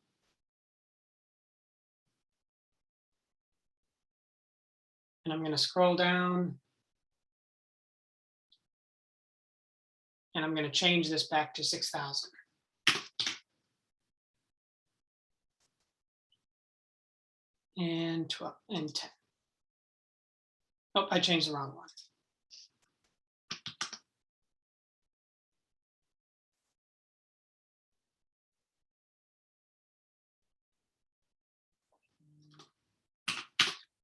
And I'm going to scroll down. And I'm going to change this back to 6,000. And 12 and 10. Oh, I changed the wrong one.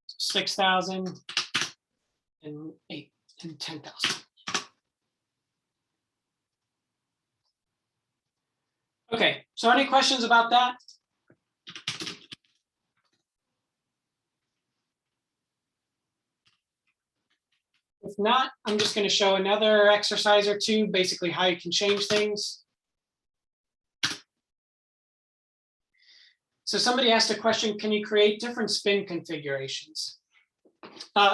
So 6,000 and 8 and 10,000. Okay, so any questions about that? If not, I'm just going to show another exercise or two, basically how you can change things. So somebody asked a question, can you create different spin configurations?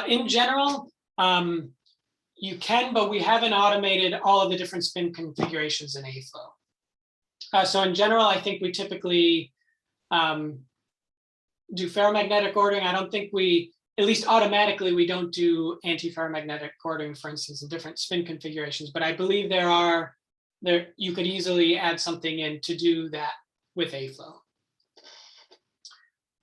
In general, you can, but we haven't automated all of the different spin configurations in AFLOW. So in general, I think we typically do ferromagnetic ordering. I don't think we, at least automatically, we don't do anti-ferromagnetic ordering, for instance, in different spin configurations. But I believe you could easily add something in to do that with AFLOW.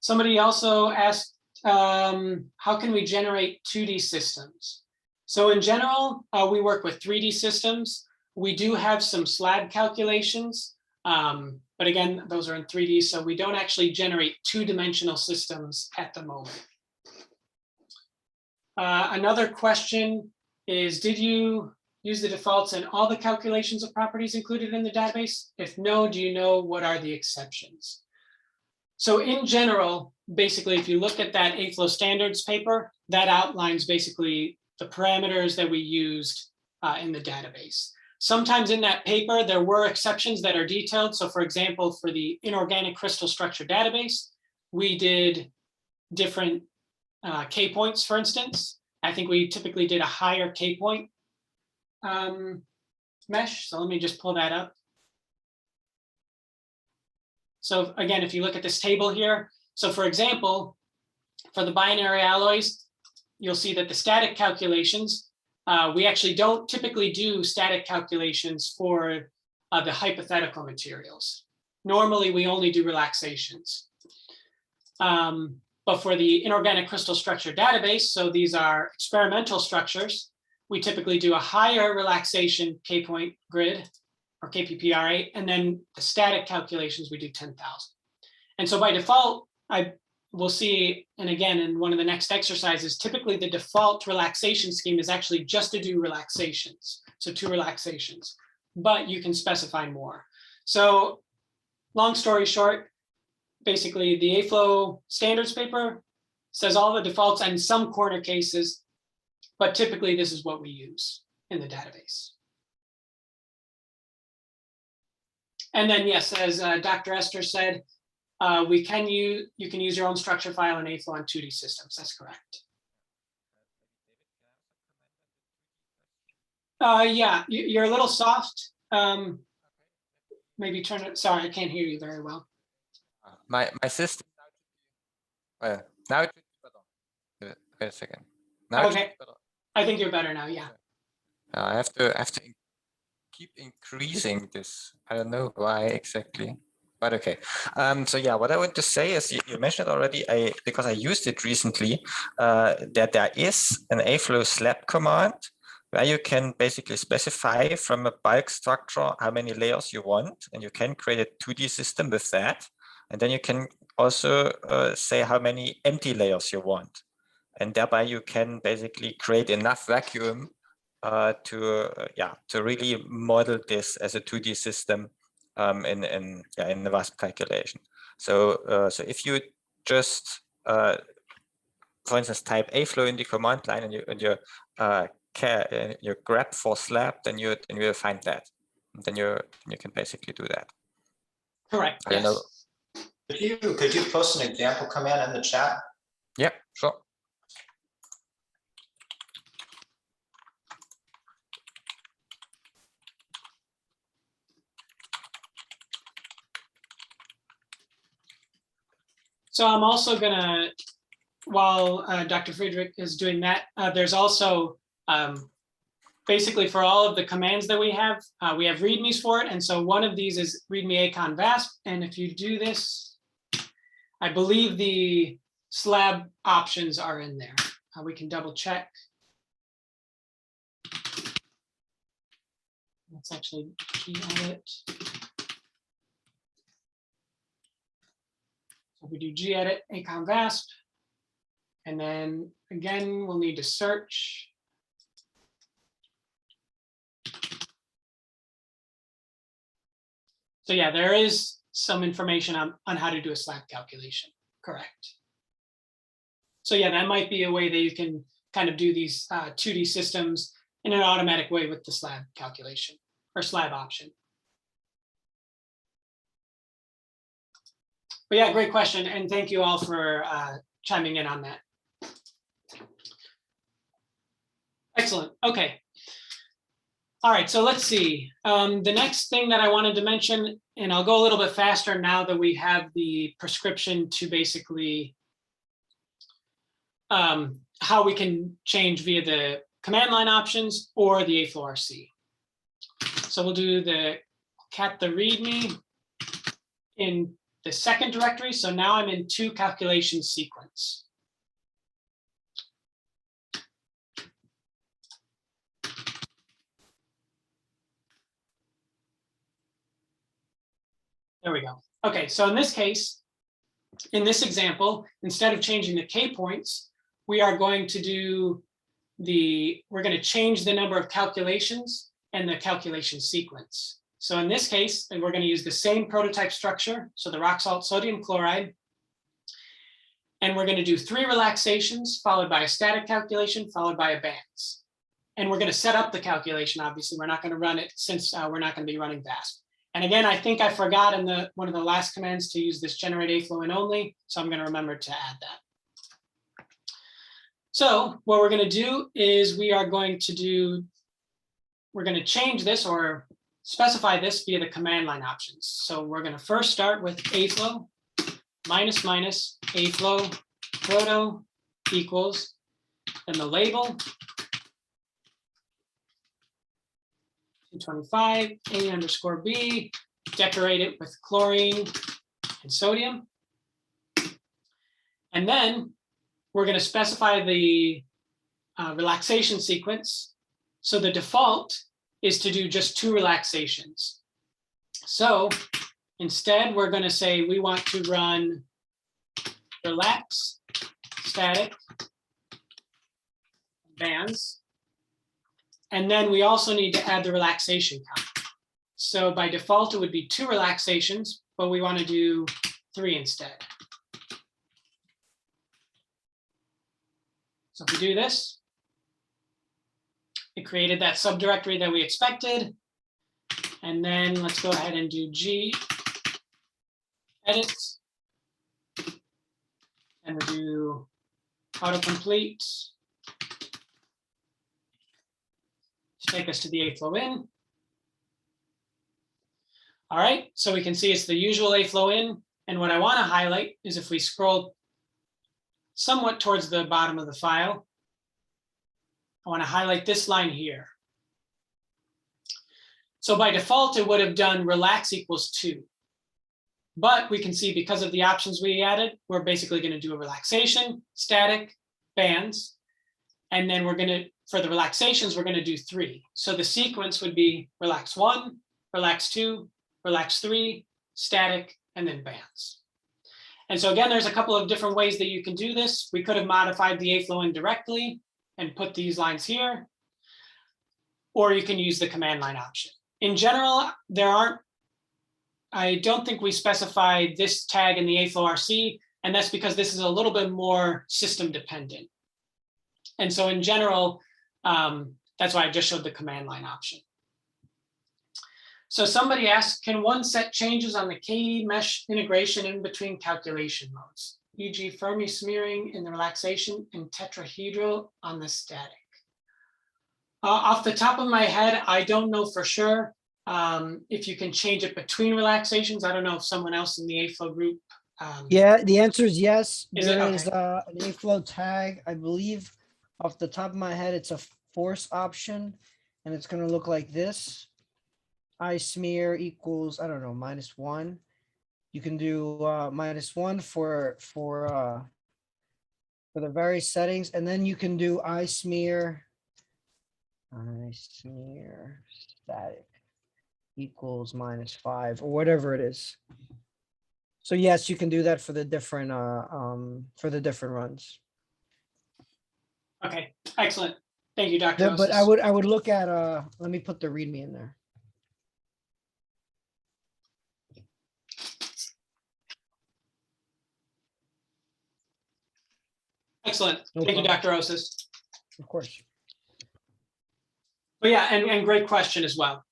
Somebody also asked, how can we generate 2D systems? So in general, we work with 3D systems. We do have some slab calculations, but again, those are in 3D, so we don't actually generate two-dimensional systems at the moment. Another question is, did you use the defaults in all the calculations of properties included in the database? If no, do you know what are the exceptions? So in general, basically, if you look at that AFLOW standards paper, that outlines basically the parameters that we used in the database. Sometimes in that paper, there were exceptions that are detailed. So for example, for the inorganic crystal structure database, we did different K points, for instance. I think we typically did a higher K point mesh. So let me just pull that up. So again, if you look at this table here, so for example, for the binary alloys, you'll see that the static calculations, we actually don't typically do static calculations for the hypothetical materials. Normally, we only do relaxations. But for the inorganic crystal structure database, so these are experimental structures, we typically do a higher relaxation K-point grid or Kpp Array, and then the static calculations, we do 10,000. And so by default, I will see, and again, in one of the next exercises, typically the default relaxation scheme is actually just to do relaxations. So 2 relaxations, but you can specify more. So long story short, basically the AFLOW standards paper says all the defaults and some corner cases, but typically this is what we use in the database. And then yes, as Dr. Esther said, you can use your own structure file in AFLOW on 2D systems. That's correct. Yeah, you're a little soft. Maybe turn it. Sorry, I can't hear you very well. My system. Now it should be better. Wait a second. Now okay, I think you're better now. Yeah. I have to keep increasing this. I don't know why exactly, but okay. So yeah, what I want to say is you mentioned already, because I used it recently, that there is an AFLOW slab command where you can basically specify from a bulk structure how many layers you want, and you can create a 2D system with that. And then you can also say how many empty layers you want. And thereby you can basically create enough vacuum to really model this as a 2D system in the VASP calculation. So if you just for instance type AFLOW in the command line and you grep for slab, then you will find that. And then you can basically do that. Correct. I don't know. Could you post an example command in the chat? Yeah, sure. So I'm also gonna, while Dr. Friedrich is doing that, there's also basically for all of the commands that we have readmes for it. And so one of these is readme acon VASP. And if you do this, I believe the slab options are in there. We can double check. Let's actually gedit. So we do gedit acon VASP. And then again, we'll need to search. So yeah, there is some information on how to do a slab calculation, correct. So yeah, that might be a way that you can kind of do these 2D systems in an automatic way with the slab calculation or slab option. But yeah, great question. And thank you all for chiming in on that. Excellent. Okay. All right, so let's see. The next thing that I wanted to mention, and I'll go a little bit faster now that we have the prescription to basically how we can change via the command line options or the aflow.rc. So we'll do the cat the readme in the second directory. So now I'm in 2 calculation sequence. There we go. Okay, so in this case, in this example, instead of changing the K points, we are going to do we're going to change the number of calculations and the calculation sequence. So in this case, we're going to use the same prototype structure, so the rock salt sodium chloride, and we're going to do 3 relaxations followed by a static calculation followed by a bands. And we're going to set up the calculation. Obviously, we're not going to run it since we're not going to be running VASP. And again, I think I forgot in one of the last commands to use this generate aflow in only, so I'm going to remember to add that. So what we're going to do is we're going to change this or specify this via the command line options. So we're going to first start with aflow minus aflow proto equals, then the label 225 A underscore B, decorate it with chlorine and sodium. And then we're going to specify the relaxation sequence. So the default is to do just 2 relaxations. So instead, we're going to say we want to run relax, static, bands. And then we also need to add the relaxation count. So by default, it would be 2 relaxations, but we want to do 3 instead. So if we do this, it created that subdirectory that we expected. And then let's go ahead and do G edit. And we do autocomplete to take us to the aflow in. All right, so we can see it's the usual aflow in. And what I want to highlight is if we scroll somewhat towards the bottom of the file, I want to highlight this line here. So by default, it would have done relax equals 2. But we can see because of the options we added, we're basically going to do a relaxation, static, bands. And then we're going to, for the relaxations, we're going to do 3. So the sequence would be relax 1, relax 2, relax 3, static, and then bands. And so again, there's a couple of different ways that you can do this. We could have modified the aflow in directly and put these lines here, or you can use the command line option. In general, I don't think we specified this tag in the aflow.rc, and that's because this is a little bit more system dependent. And so in general, that's why I just showed the command line option. So somebody asked, can one set changes on the KE mesh integration in between calculation modes, e.g. Fermi smearing in the relaxation and tetrahedral on the static? Off the top of my head, I don't know for sure if you can change it between relaxations. I don't know if someone else in the aflow group. Yeah, the answer is yes. Is There it? is an aflow tag. I believe off the top of my head, it's a force option, and it's going to look like this. I smear equals, I don't know, -1. You can do -1 for the various settings, and then you can do I smear static equals -5 or whatever it is. So yes, you can do that for the different runs. Okay, excellent. Thank you, Dr. But Osis. I would look at let me put the README in there. Excellent. No Thank you, problem. Dr. Osis. Of course. But yeah, and great question as well.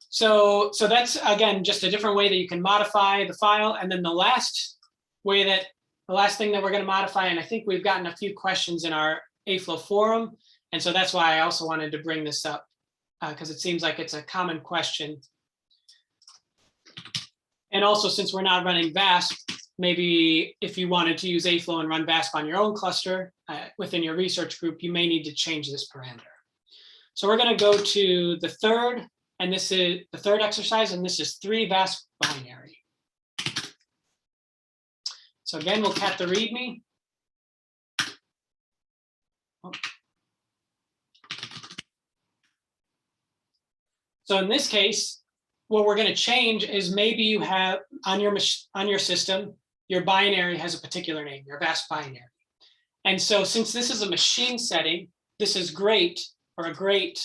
So that's, again, just a different way that you can modify the file. And then the last thing that we're going to modify, and I think we've gotten a few questions in our aflow forum, And so that's why I also wanted to bring this up, because it seems like it's a common question. And also, since we're not running VASP, maybe if you wanted to use AFLOW and run VASP on your own cluster within your research group, you may need to change this parameter. So we're going to go to the third, and this is the third exercise, and this is 3 VASP binary. So again, we'll cat the README. So in this case, what we're going to change is maybe you have on your system, your binary has a particular name, your VASP binary. And so since this is a machine setting, this is great, or a great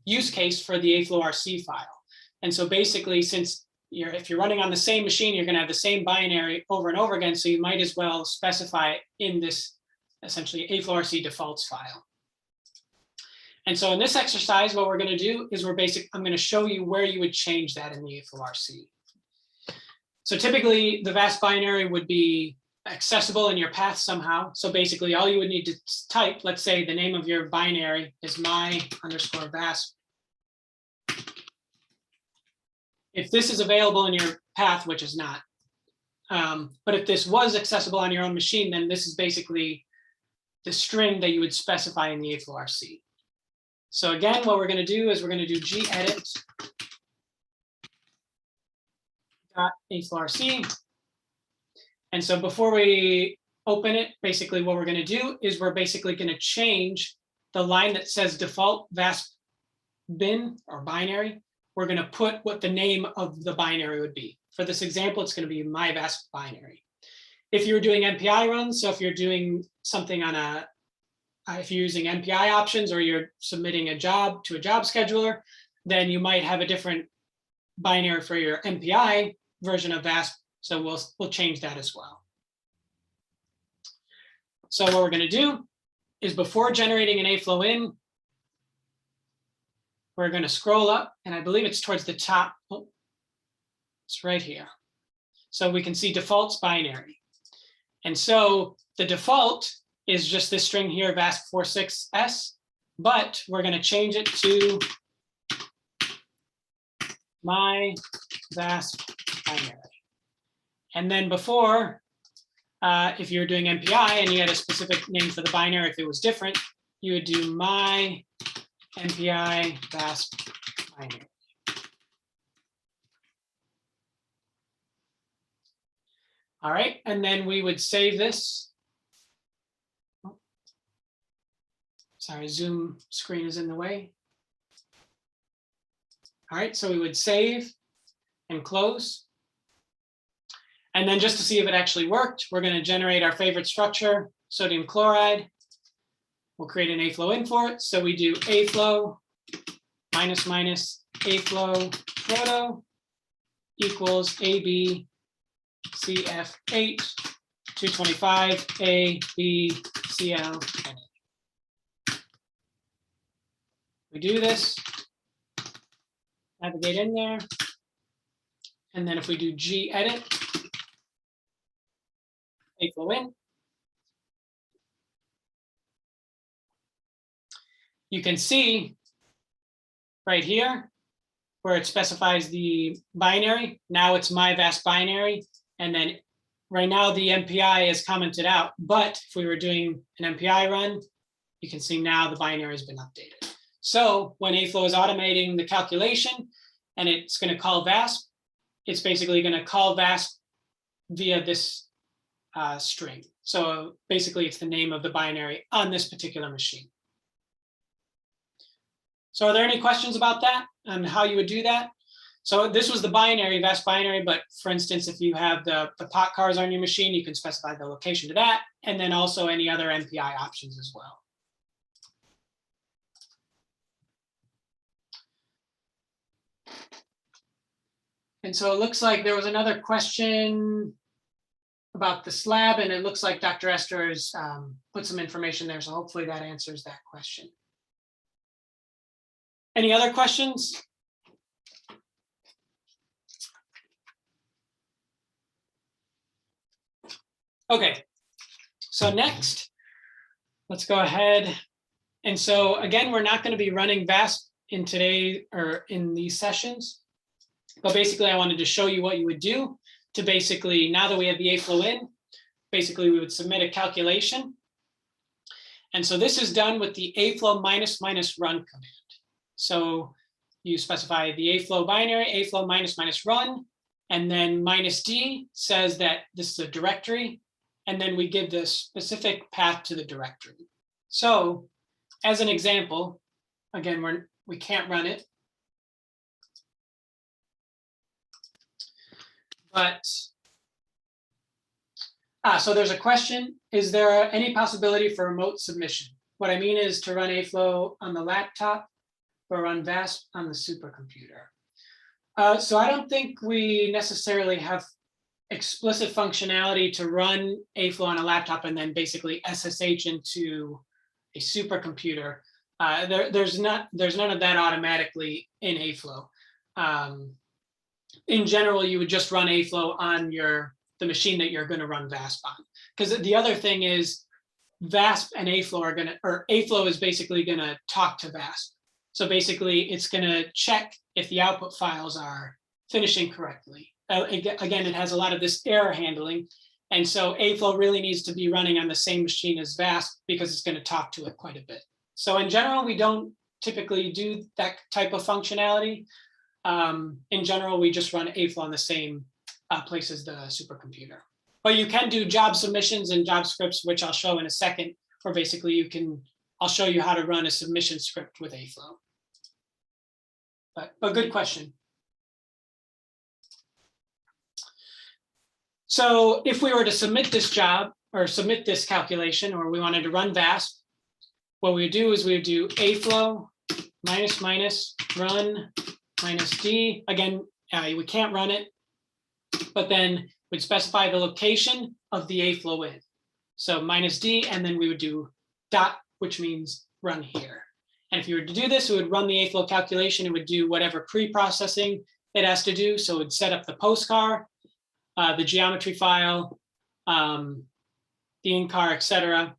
use case for the aflow.rc file. And so basically, since if you're running on the same machine, you're going to have the same binary over and over again. So you might as well specify it in this essentially aflow.rc defaults file. And so in this exercise, what we're going to do is I'm going to show you where you would change that in the aflow.rc. So typically the VASP binary would be accessible in your path somehow. So basically all you would need to type, let's say the name of your binary is my_VASP. If this is available in your path, which is not, but if this was accessible on your own machine, then this is basically the string that you would specify in the aflow.rc. So again, what we're going to do is we're going to do gedit .aflow.rc. And so before we open it, basically what we're going to do is we're basically going to change the line that says default VASP bin or binary. We're going to put what the name of the binary would be. For this example, it's going to be my VASP binary. If you're doing MPI runs, so if you're doing something on if you're using MPI options or you're submitting a job to a job scheduler, then you might have a different binary for your MPI version of VASP. So we'll change that as well. So what we're going to do is before generating an aflow in, we're going to scroll up, and I believe it's towards the top. Oh, it's right here. So we can see defaults binary. And so the default is just this string here, VASP46S, but we're going to change it to my VASP binary. And then before, if you were doing MPI and you had a specific name for the binary, if it was different, you would do my MPI VASP binary. All right, and then we would save this. Sorry, Zoom screen is in the way. All right, so we would save and close. And then just to see if it actually worked, we're going to generate our favorite structure, sodium chloride. We'll create an aflow in for it. So we do aflow -aflow proto equals AB CF8 225 ABCL. We do this, navigate in there, and then if we do gedit aflow in, you can see right here where it specifies the binary. Now it's my VASP binary, and then right now the MPI is commented out, but if we were doing an MPI run, you can see now the binary has been updated. So when aflow is automating the calculation and it's going to call VASP, it's basically going to call VASP via this string. So basically it's the name of the binary on this particular machine. So are there any questions about that and how you would do that? So this was the binary, VASP binary, but for instance, if you have the pot cars on your machine, you can specify the location to that, and then also any other MPI options as well. And so it looks like there was another question about the slab, and it looks like Dr. Esther has put some information there, so hopefully that answers that question. Any other questions? Okay, so next, let's go ahead And so again, we're not going to be running VASP in today or in these sessions. But basically, I wanted to show you what you would do to basically, now that we have the AFLOW in, basically we would submit a calculation. And so this is done with the AFLOW -- run command. So you specify the AFLOW binary, AFLOW -- run, and then -d says that this is a directory, and then we give the specific path to the directory. So as an example, again, we can't run it, but so there's a question: is there any possibility for remote submission? What I mean is to run AFLOW on the laptop or run VASP on the supercomputer. So I don't think we necessarily have explicit functionality to run AFLOW on a laptop and then basically SSH into a supercomputer. There's none of that automatically in AFLOW. In general, you would just run AFLOW on the machine that you're going to run VASP on. Because the other thing is VASP and AFLOW are going to, or AFLOW is basically going to talk to VASP. So basically it's going to check if the output files are finishing correctly. Again, it has a lot of this error handling. And so AFLOW really needs to be running on the same machine as VASP because it's going to talk to it quite a bit. So in general, we don't typically do that type of functionality. In general, we just run AFLOW on the same place as the supercomputer. But you can do job submissions and job scripts, which I'll show in a second, where basically I'll show you how to run a submission script with AFLOW. But good question. So if we were to submit this job or submit this calculation, or we wanted to run VASP, what we would do is we would do AFLOW -- run -d. Again, we can't run it, but then we'd specify the location of the AFLOW in. So -d, and then we would do dot, which means run here. And if you were to do this, it would run the AFLOW calculation. It would do whatever pre-processing it has to do. So it would set up the postcar, the geometry file, the in-car, etc.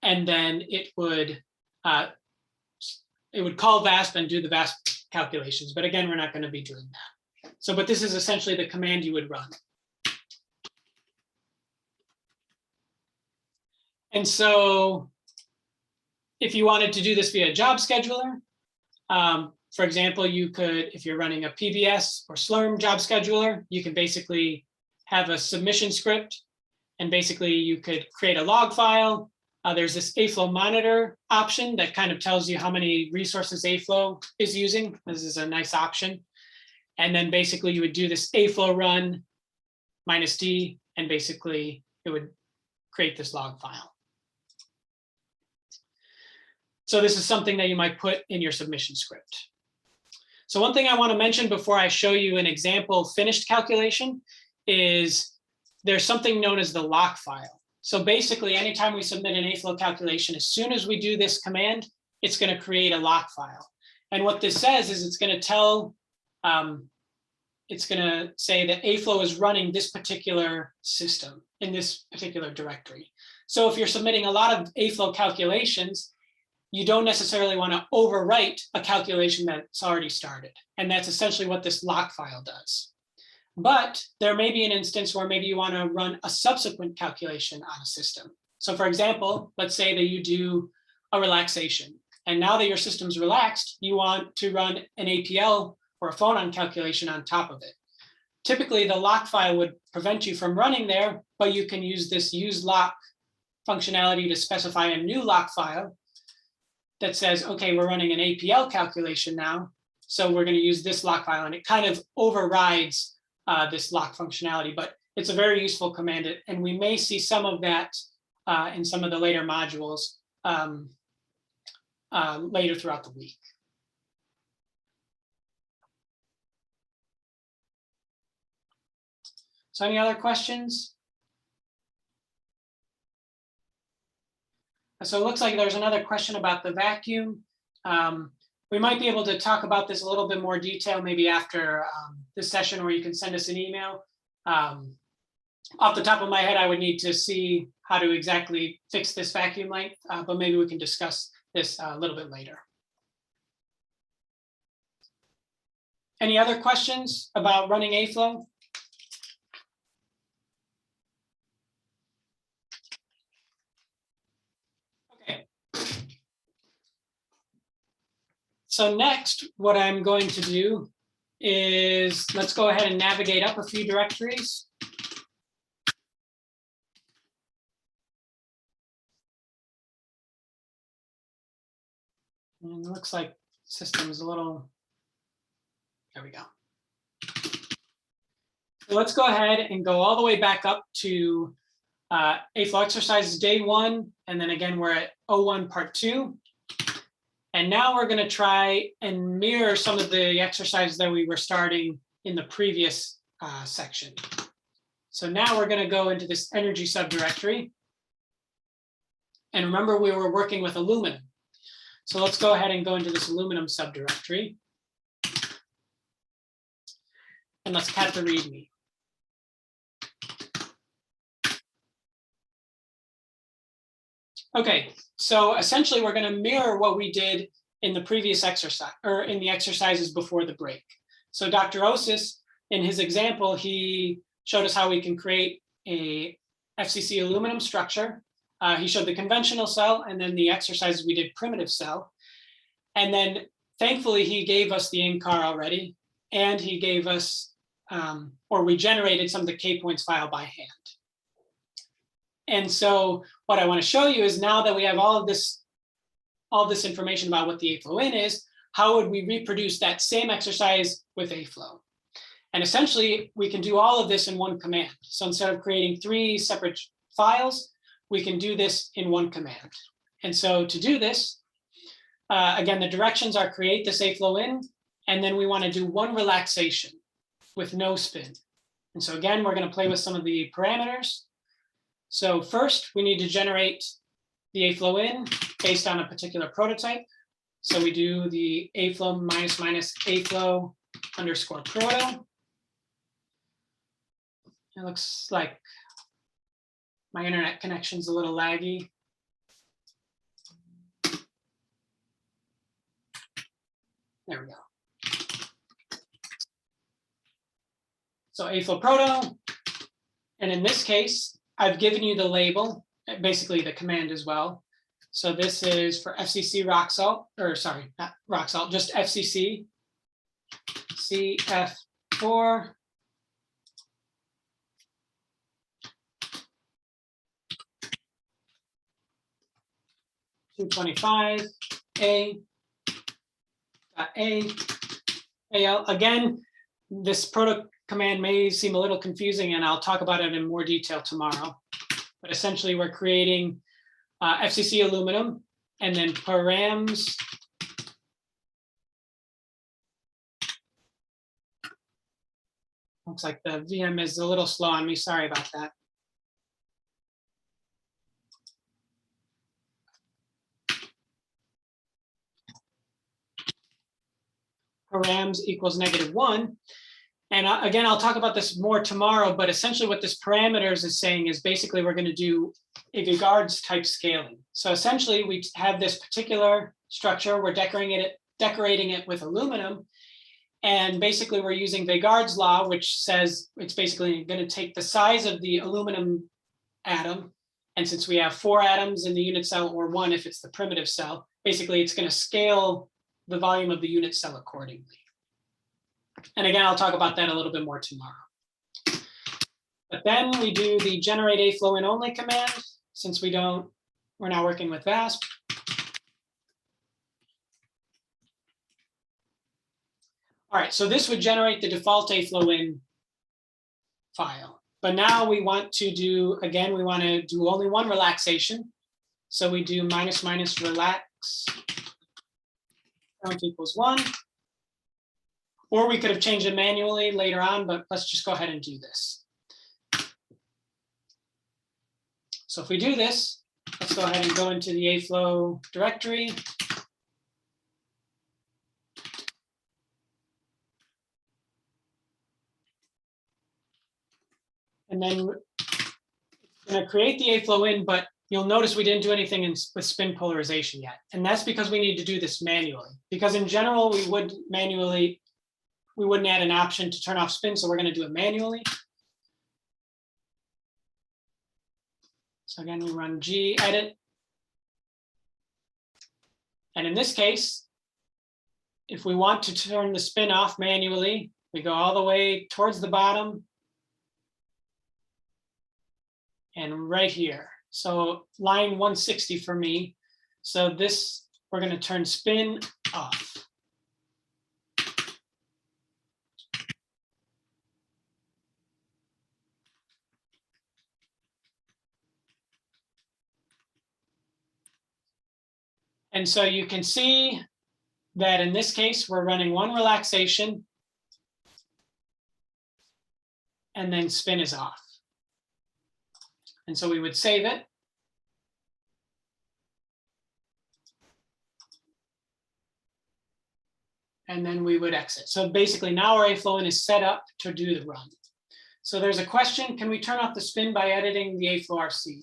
And then it would call VASP and do the VASP calculations. But again, we're not going to be doing that. So, but this is essentially the command you would run. And so if you wanted to do this via job scheduler, for example, you could, if you're running a PBS or Slurm job scheduler, you can basically have a submission script, and basically you could create a log file. There's this AFLOW monitor option that kind of tells you how many resources AFLOW is using. This is a nice option. And then basically you would do this AFLOW run -d, and basically it would create this log file. So this is something that you might put in your submission script. So one thing I want to mention before I show you an example finished calculation is there's something known as the lock file. So basically, anytime we submit an AFLOW calculation, as soon as we do this command, it's going to create a lock file. And what this says is it's going to tell, it's going to say that AFLOW is running this particular system in this particular directory. So if you're submitting a lot of AFLOW calculations, you don't necessarily want to overwrite a calculation that's already started. And that's essentially what this lock file does. But there may be an instance where maybe you want to run a subsequent calculation on a system. So for example, let's say that you do a relaxation. And now that your system's relaxed, you want to run an APL or a Phonon calculation on top of it. Typically, the lock file would prevent you from running there, but you can use this use lock functionality to specify a new lock file that says, okay, we're running an APL calculation now, so we're going to use this lock file, and it kind of overrides this lock functionality, but it's a very useful command, and we may see some of that in some of the later modules later throughout the week. So any other questions? So it looks like there's another question about the vacuum. We might be able to talk about this a little bit more detail maybe after this session, or you can send us an email. Off the top of my head, I would need to see how to exactly fix this vacuum length, but maybe we can discuss this a little bit later. Any other questions about running AFLOW? Okay. So next, what I'm going to do is let's go ahead and navigate up a few directories. And it looks like system is a little, there we go. So let's go ahead and go all the way back up to AFLOW exercises day 1. And then again, we're at 01 part 2. And now we're going to try and mirror some of the exercises that we were starting in the previous section. So now we're going to go into this energy subdirectory. And remember, we were working with aluminum. So let's go ahead and go into this aluminum subdirectory. And let's cat the README. Okay, so essentially we're going to mirror what we did in the previous exercise, or in the exercises before the break. So Dr. Osis, in his example, he showed us how we can create a FCC aluminum structure. He showed the conventional cell, and then the exercises we did primitive cell. And then thankfully he gave us the in-car already, and he gave us, or we generated some of the K-points file by hand. And so what I want to show you is, now that we have all this information about what the AFLOW in is, how would we reproduce that same exercise with AFLOW? And essentially, we can do all of this in one command. So instead of creating 3 separate files, we can do this in one command. And so to do this, again, the directions are create this AFLOW in, and then we want to do one relaxation with no spin. And so again, we're going to play with some of the parameters. So first, we need to generate the AFLOW in based on a particular prototype. So we do the AFLOW --AFLOW _ proto. It looks like my internet connection's a little laggy. There we go. So AFLOW proto, and in this case, I've given you the label, basically the command as well. So this is for FCC rock salt, or sorry, not rock salt, just FCC CF4 225 AL. Again, this proto command may seem a little confusing, and I'll talk about it in more detail tomorrow. But essentially, we're creating FCC aluminum, and then params looks like the VM is a little slow on me. Sorry about that. Params equals -1. And again, I'll talk about this more tomorrow, but essentially what this parameters is saying is basically we're going to do a Viguard's type scaling. So essentially we have this particular structure, we're decorating it with aluminum. And basically we're using Viguard's law, which says it's basically going to take the size of the aluminum atom. And since we have 4 atoms in the unit cell, or 1 if it's the primitive cell, basically it's going to scale the volume of the unit cell accordingly. And again, I'll talk about that a little bit more tomorrow. But then we do the generate AFLOW in only command, since we're now working with VASP. All right, so this would generate the default AFLOW in file. But now we want to do, again, we want to do only one relaxation. So we do --relax count equals 1. Or we could have changed it manually later on, but let's just go ahead and do this. So if we do this, let's go ahead and go into the AFLOW directory. And then we're going to create the AFLOW in, but you'll notice we didn't do anything with spin polarization yet. And that's because we need to do this manually. Because in general, we wouldn't add an option to turn off spin, so we're going to do it manually. So again, we run gedit. And in this case, if we want to turn the spin off manually, we go all the way towards the bottom and right here. So line 160 for me. So this, we're going to turn spin off. And so you can see that in this case, we're running one relaxation and then spin is off. And so we would save it. And then we would exit. So basically now our AFLOW in is set up to do the run. So there's a question, can we turn off the spin by editing the AFLOW.rc?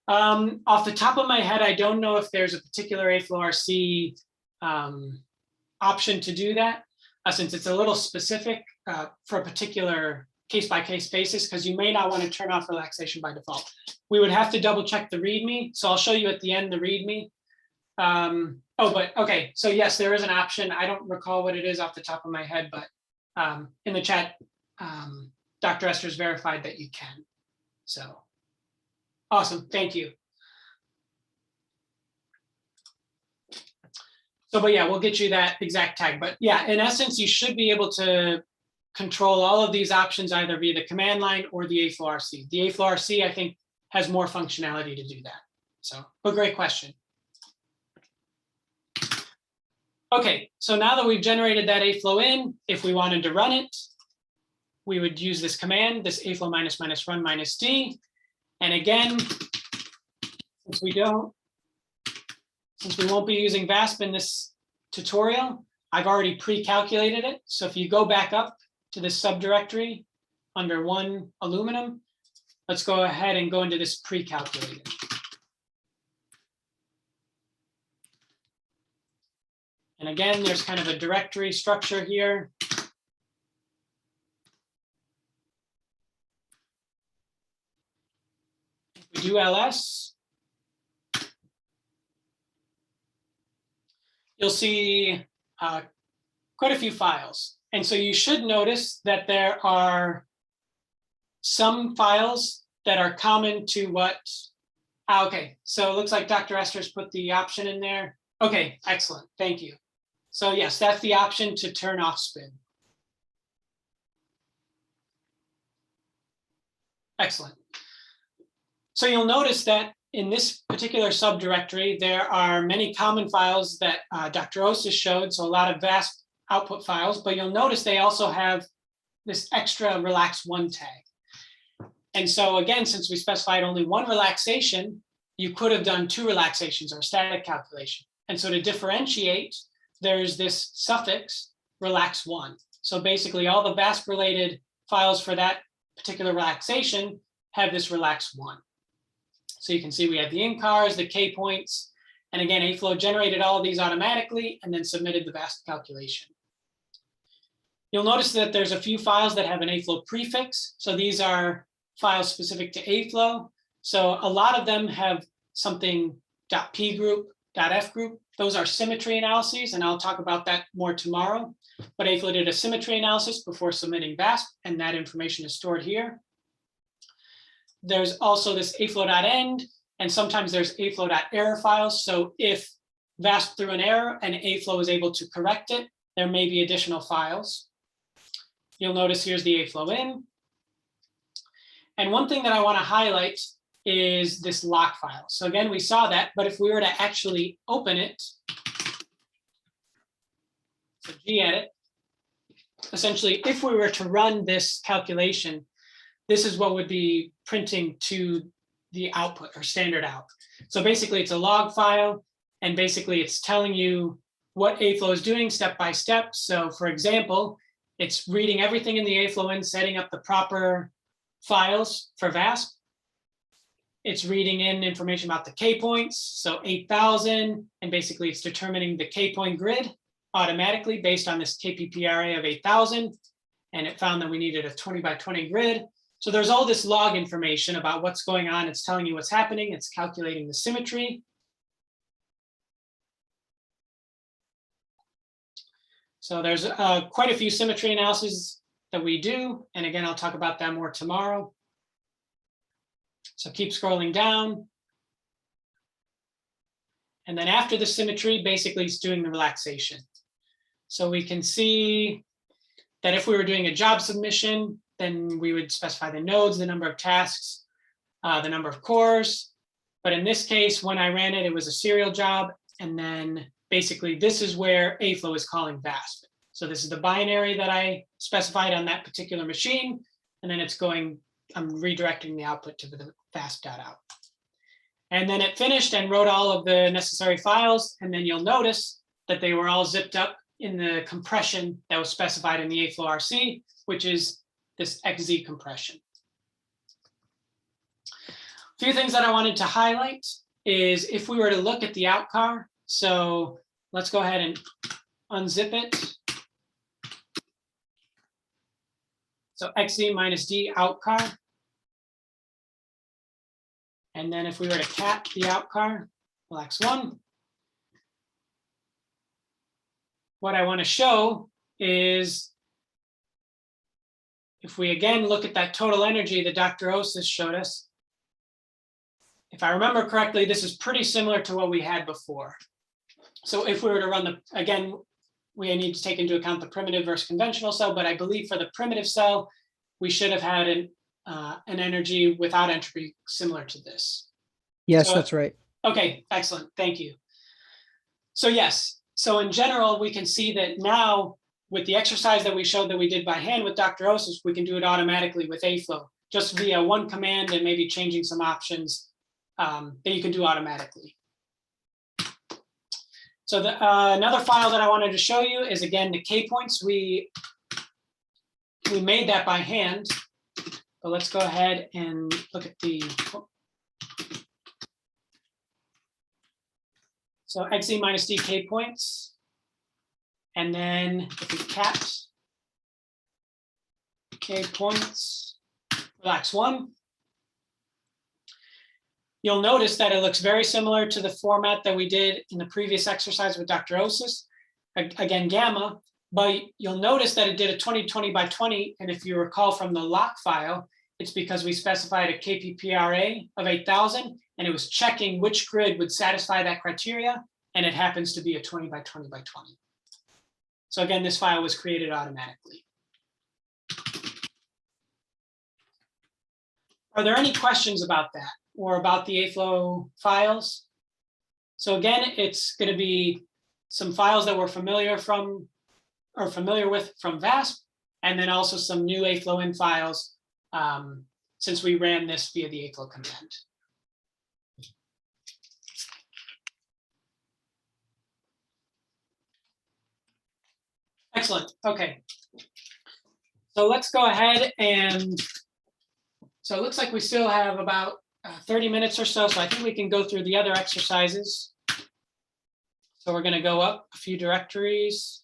Off the top of my head, I don't know if there's a particular AFLOW.rc option to do that, since it's a little specific for a particular case-by-case basis, because you may not want to turn off relaxation by default. We would have to double check the README. So I'll show you at the end the README. But okay, so yes, there is an option. I don't recall what it is off the top of my head, but in the chat, Dr. Esther's verified that you can. So awesome, thank you. So, but yeah, we'll get you that exact tag. But yeah, in essence, you should be able to control all of these options either via the command line or the AFLOW.rc. The AFLOW.rc, I think, has more functionality to do that. So, but great question. Okay, so now that we've generated that AFLOW in, if we wanted to run it, we would use this command, this AFLOW -- run -d. And again, since we won't be using VASP in this tutorial, I've already pre-calculated it. So if you go back up to this subdirectory under 1 aluminum, let's go ahead and go into this pre-calculated. And again, there's kind of a directory structure here. If we do ls, you'll see quite a few files. And so you should notice that there are some files that are common to what, okay, so it looks like Dr. Esther's put the option in there. Okay, excellent, thank you. So yes, that's the option to turn off spin. Excellent. So you'll notice that in this particular subdirectory, there are many common files that Dr. Osis showed, so a lot of VASP output files, but you'll notice they also have this extra relax1 tag. And so again, since we specified only one relaxation, you could have done 2 relaxations or a static calculation. And so to differentiate, there's this suffix relax1. So basically all the VASP related files for that particular relaxation have this relax1. So you can see we have the incars, the K points, and again, AFLOW generated all of these automatically and then submitted the VASP calculation. You'll notice that there's a few files that have an AFLOW prefix. So these are files specific to AFLOW. So a lot of them have something .p group, .f group. Those are symmetry analyses, and I'll talk about that more tomorrow. But AFLOW did a symmetry analysis before submitting VASP, and that information is stored here. There's also this aflow.end, and sometimes there's aflow.error files. So if VASP threw an error and AFLOW is able to correct it, there may be additional files. You'll notice here's the AFLOW in. And one thing that I want to highlight is this lock file. So again, we saw that, but if we were to actually open it, so gedit, essentially, if we were to run this calculation, this is what would be printing to the output or standard out. So basically it's a log file, and basically it's telling you what AFLOW is doing step by step. So for example, it's reading everything in the AFLOW in, setting up the proper files for VASP. it's reading in information about the K points, so 8,000, and basically it's determining the K point grid automatically based on this Kpp Array of 8,000, and it found that we needed a 20 by 20 grid. So there's all this log information about what's going on. It's telling you what's happening. It's calculating the symmetry. So there's quite a few symmetry analyses that we do. And again, I'll talk about that more tomorrow. So keep scrolling down. And then after the symmetry, basically it's doing the relaxation. So we can see that if we were doing a job submission, then we would specify the nodes, the number of tasks, the number of cores. But in this case, when I ran it, it was a serial job. And then basically this is where AFLOW is calling VASP. So this is the binary that I specified on that particular machine. And then it's going, I'm redirecting the output to the VASP.out. And then it finished and wrote all of the necessary files. And then you'll notice that they were all zipped up in the compression that was specified in the aflow.rc, which is this XZ compression. A few things that I wanted to highlight is if we were to look at the outcar. So let's go ahead and unzip it. So XZ minus D outcar. And then if we were to cat the outcar, relax 1. What I want to show is if we again look at that total energy that Dr. Osis showed us, if I remember correctly, this is pretty similar to what we had before. So if we were to run the, again, we need to take into account the primitive versus conventional cell, but I believe for the primitive cell, we should have had an energy without entropy similar to this. Yes, So, that's right. Okay, excellent, thank you. So yes, so in general, we can see that now with the exercise that we showed that we did by hand with Dr. Osis, we can do it automatically with AFLOW, just via one command and maybe changing some options that you can do automatically. So another file that I wanted to show you is again the K points. We made that by hand, but let's go ahead and look at the. So XZ minus D K points, and then if we cat K points, relax 1. You'll notice that it looks very similar to the format that we did in the previous exercise with Dr. Osis, again, gamma, but you'll notice that it did a 20 by 20. And if you recall from the lock file, it's because we specified a Kpp Array of 8,000 and it was checking which grid would satisfy that criteria. And it happens to be a 20 by 20 by 20. So again, this file was created automatically. Are there any questions about that or about the AFLOW files? So again, it's going to be some files that we're familiar with from VASP, and then also some new AFLOW in files since we ran this via the AFLOW command. Excellent. Okay. So let's go ahead and so it looks like we still have about 30 minutes or so. So I think we can go through the other exercises. So we're going to go up a few directories.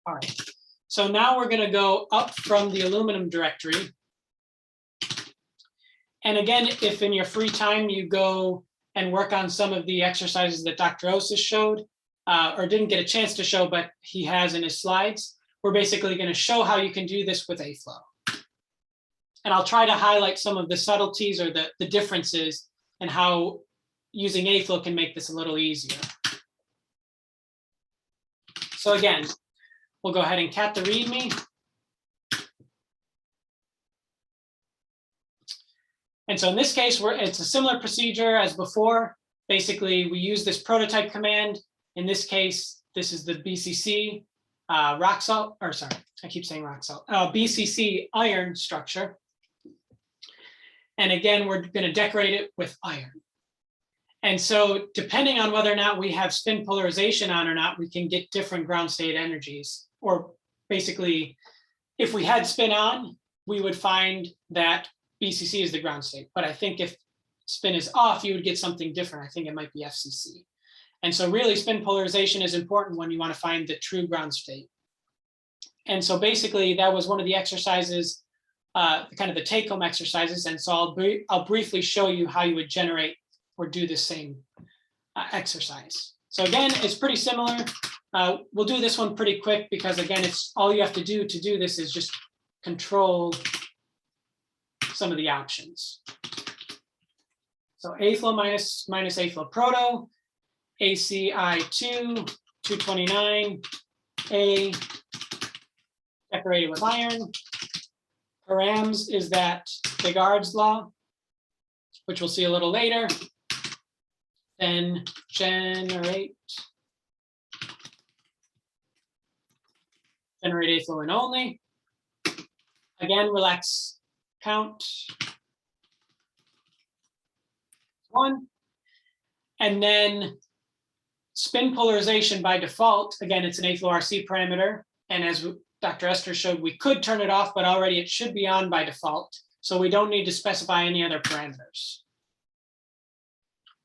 All right. So now we're going to go up from the aluminum directory. And again, if in your free time you go and work on some of the exercises that Dr. Osis showed, or didn't get a chance to show, but he has in his slides, we're basically going to show how you can do this with AFLOW. And I'll try to highlight some of the subtleties or the differences and how using AFLOW can make this a little easier. So again, we'll go ahead and cat the README. And so in this case, it's a similar procedure as before. Basically, we use this prototype command. In this case, this is the BCC rock salt, or sorry, I keep saying rock salt, BCC iron structure. And again, we're going to decorate it with iron. And so depending on whether or not we have spin polarization on or not, we can get different ground state energies. Or basically, if we had spin on, we would find that BCC is the ground state. But I think if spin is off, you would get something different. I think it might be FCC. And so really spin polarization is important when you want to find the true ground state. And so basically that was one of the exercises, kind of the take-home exercises. And so I'll briefly show you how you would generate or do the same exercise. So again, it's pretty similar. We'll do this one pretty quick because again, it's all you have to do this is just control some of the options. So AFLOW minus AFLOW proto, ACI2, 229, A, decorated with iron. Params is that Bigard's law, which we'll see a little later. Then generate AFLOW and only. Again, relax count 1. And then spin polarization by default, again, it's an AFLOW-RC parameter. And as Dr. Esther showed, we could turn it off, but already it should be on by default. So we don't need to specify any other parameters.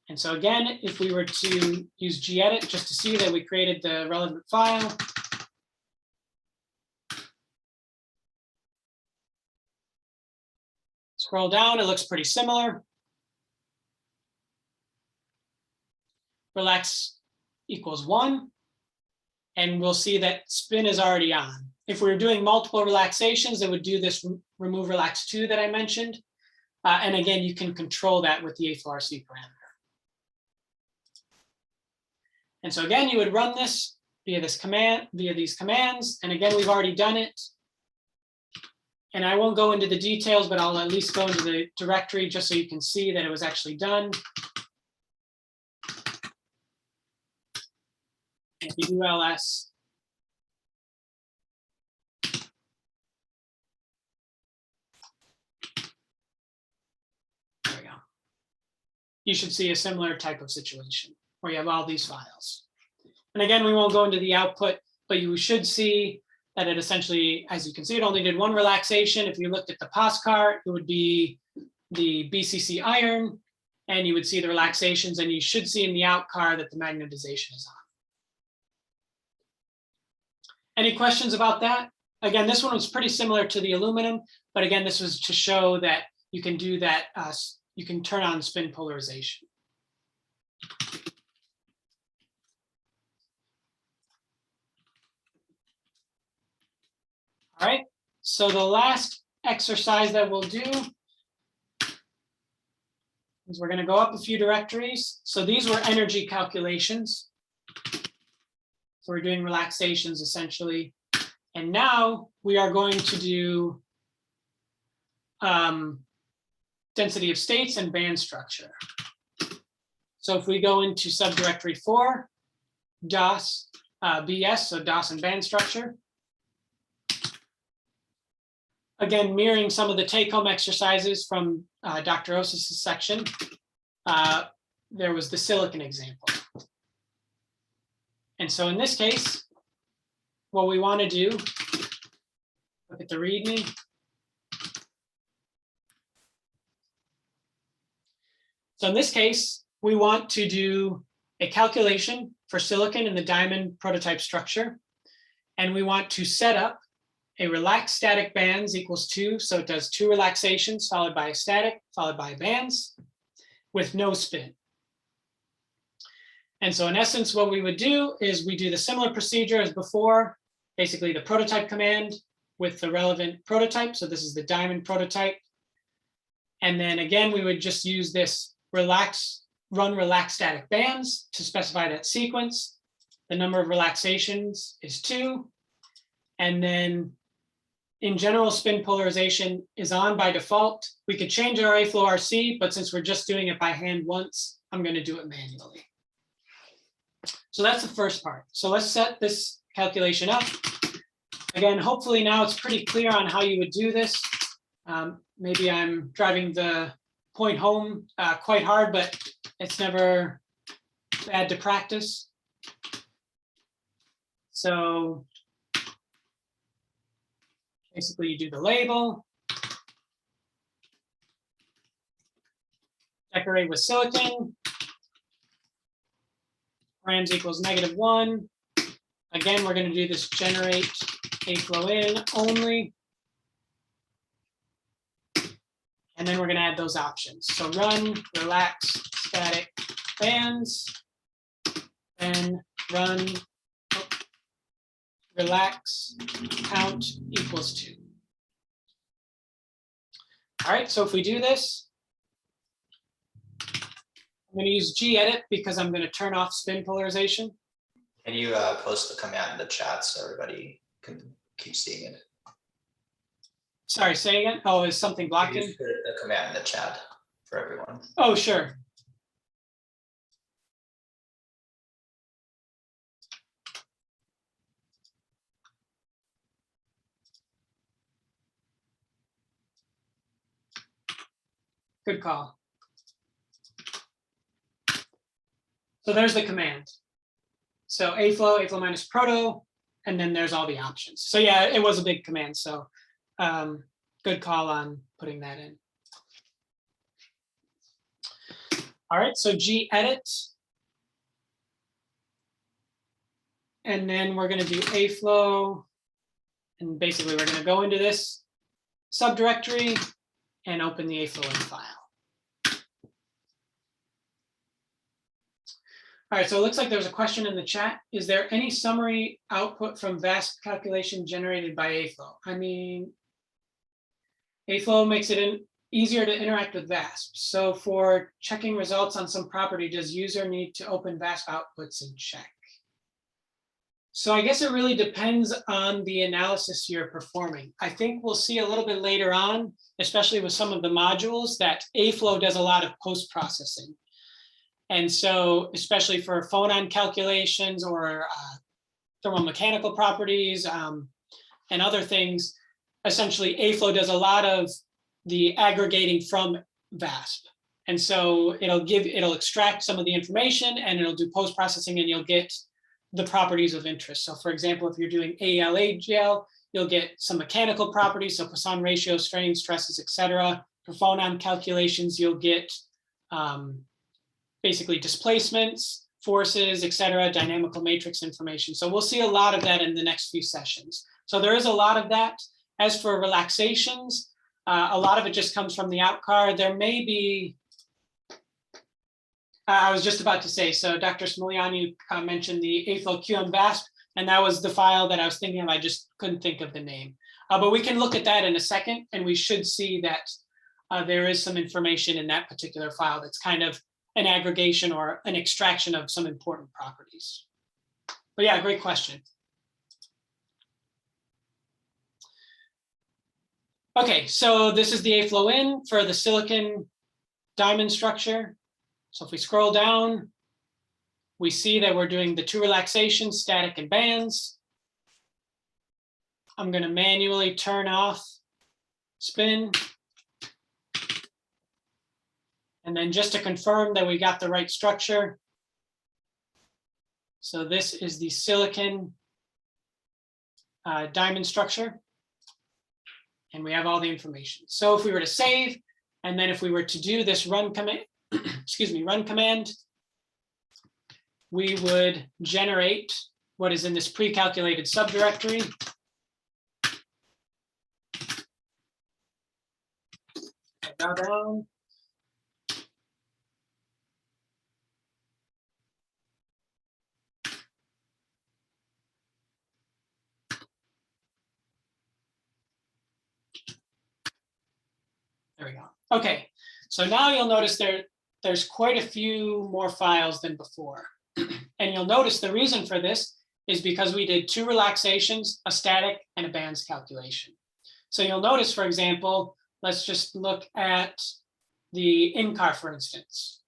And so again, if we were to use gedit just to see that we created the relevant file. Scroll down, it looks pretty similar. Relax equals 1. And we'll see that spin is already on. If we were doing multiple relaxations, it would do this remove relax 2 that I mentioned. And again, you can control that with the AFLOW-RC parameter. And so again, you would run this via these commands. And again, we've already done it. And I won't go into the details, but I'll at least go into the directory just so you can see that it was actually done. If you do ls, there we go. You should see a similar type of situation where you have all these files. And again, we won't go into the output, but you should see that it essentially, as you can see, it only did one relaxation. If you looked at the POS card, it would be the BCC iron, and you would see the relaxations, and you should see in the out card that the magnetization is on. Any questions about that? Again, this one was pretty similar to the aluminum, but again, this was to show that you can do that, you can turn on spin polarization. All right, so the last exercise that we'll do is we're going to go up a few directories. So these were energy calculations. So we're doing relaxations essentially. And now we are going to do density of states and band structure. So if we go into subdirectory 4, DOS, BS, so DOS and band structure. Again, mirroring some of the take-home exercises from Dr. Osis's section, there was the silicon example. And so in this case, what we want to do, look at the README. So in this case, we want to do a calculation for silicon in the diamond prototype structure. And we want to set up a relaxed static bands equals 2. So it does 2 relaxations followed by a static, followed by bands with no spin. And so in essence, what we would do is we do the similar procedure as before, basically the prototype command with the relevant prototype. So this is the diamond prototype. And then again, we would just use this run relax static bands to specify that sequence. The number of relaxations is 2. And then in general, spin polarization is on by default. We could change our AFLOW-RC, but since we're just doing it by hand once, I'm going to do it manually. So that's the first part. So let's set this calculation up. Again, hopefully now it's pretty clear on how you would do this. Maybe I'm driving the point home quite hard, but It's never bad to practice. So basically you do the label, decorate with silicon, params equals -1. Again, we're going to do this generate AFLOW in only. And then we're going to add those options. So run, relax, static, bands, and run, relax, count equals 2. All right, so if we do this, I'm going to use gedit because I'm going to turn off spin polarization. Can you post the command in the chat so everybody can keep seeing it? Sorry, say again. Oh, is something Can blocking? you put the command in the chat for everyone? Oh, sure. Good call. So there's the command. So AFLOW minus proto, and then there's all the options. So yeah, it was a big command. So good call on putting that in. All right, so gedit. And then we're going to do AFLOW. And basically we're going to go into this subdirectory and open the AFLOW in file. All right, so it looks like there's a question in the chat. Is there any summary output from VASP calculation generated by AFLOW? I mean, AFLOW makes it easier to interact with VASP. So for checking results on some property, does user need to open VASP outputs and check? So I guess it really depends on the analysis you're performing. I think we'll see a little bit later on, especially with some of the modules, that AFLOW does a lot of post-processing. And so especially for phonon calculations or thermomechanical properties and other things, essentially AFLOW does a lot of the aggregating from VASP. And so it'll extract some of the information and it'll do post-processing and you'll get the properties of interest. So for example, if you're doing AL/AGL, you'll get some mechanical properties, so Poisson ratio, strain, stresses, etc. For phonon calculations, you'll get basically displacements, forces, etc., dynamical matrix information. So we'll see a lot of that in the next few sessions. So there is a lot of that. As for relaxations, a lot of it just comes from the out card. There may be, I was just about to say, so Dr. Smiliani mentioned the AFLOW QM VASP, and that was the file that I was thinking of. I just couldn't think of the name. But we can look at that in a second, and we should see that there is some information in that particular file that's kind of an aggregation or an extraction of some important properties. But yeah, great question. Okay, so this is the AFLOW in for the silicon diamond structure. So if we scroll down, we see that we're doing the 2 relaxations, static and bands. I'm going to manually turn off spin. And then just to confirm that we got the right structure. So this is the silicon diamond structure. And we have all the information. So if we were to save, and then if we were to do this run command, excuse me, run command, we would generate what is in this pre-calculated subdirectory. Go down. There we go. Okay, so now you'll notice there's quite a few more files than before. And you'll notice the reason for this is because we did 2 relaxations, a static, and a bands calculation. So you'll notice, for example, let's just look at the in-car, for instance.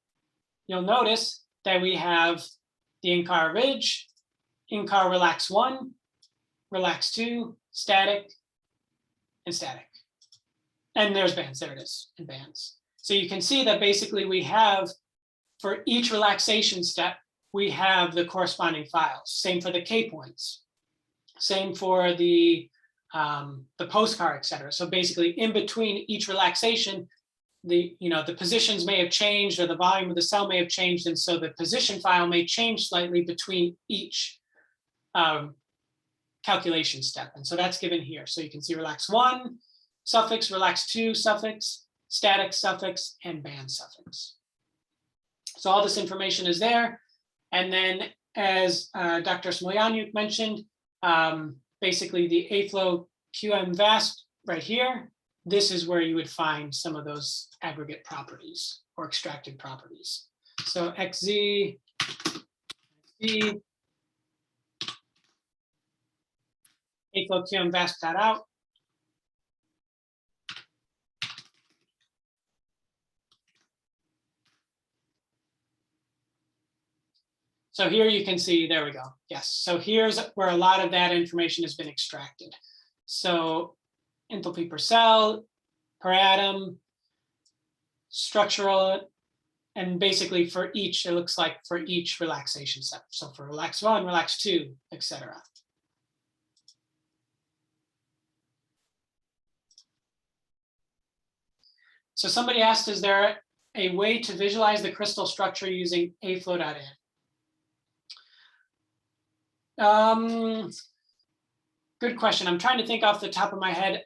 You'll notice that we have the in-car ridge, in-car relax 1, relax 2, static, and static. And there's bands, there it is, and bands. So you can see that basically we have for each relaxation step, we have the corresponding files. Same for the K points. Same for the postcard, et cetera. So basically in between each relaxation, the positions may have changed or the volume of the cell may have changed. And so the position file may change slightly between each calculation step. And so that's given here. So you can see relax 1 suffix, relax 2 suffix, static suffix, and band suffix. So all this information is there. And then as Dr. Smolyanyuk mentioned, basically the AFLOW QM VASP right here, this is where you would find some of those aggregate properties or extracted properties. So XZ, XZ, AFLOW QM VASP.out. So here you can see, there we go. Yes, so here's where a lot of that information has been extracted. So enthalpy per cell, per atom, structural, and basically for each, it looks like for each relaxation step. So for relax 1, relax 2, etc. So somebody asked, is there a way to visualize the crystal structure using aflow.in? Good question. I'm trying to think off the top of my head.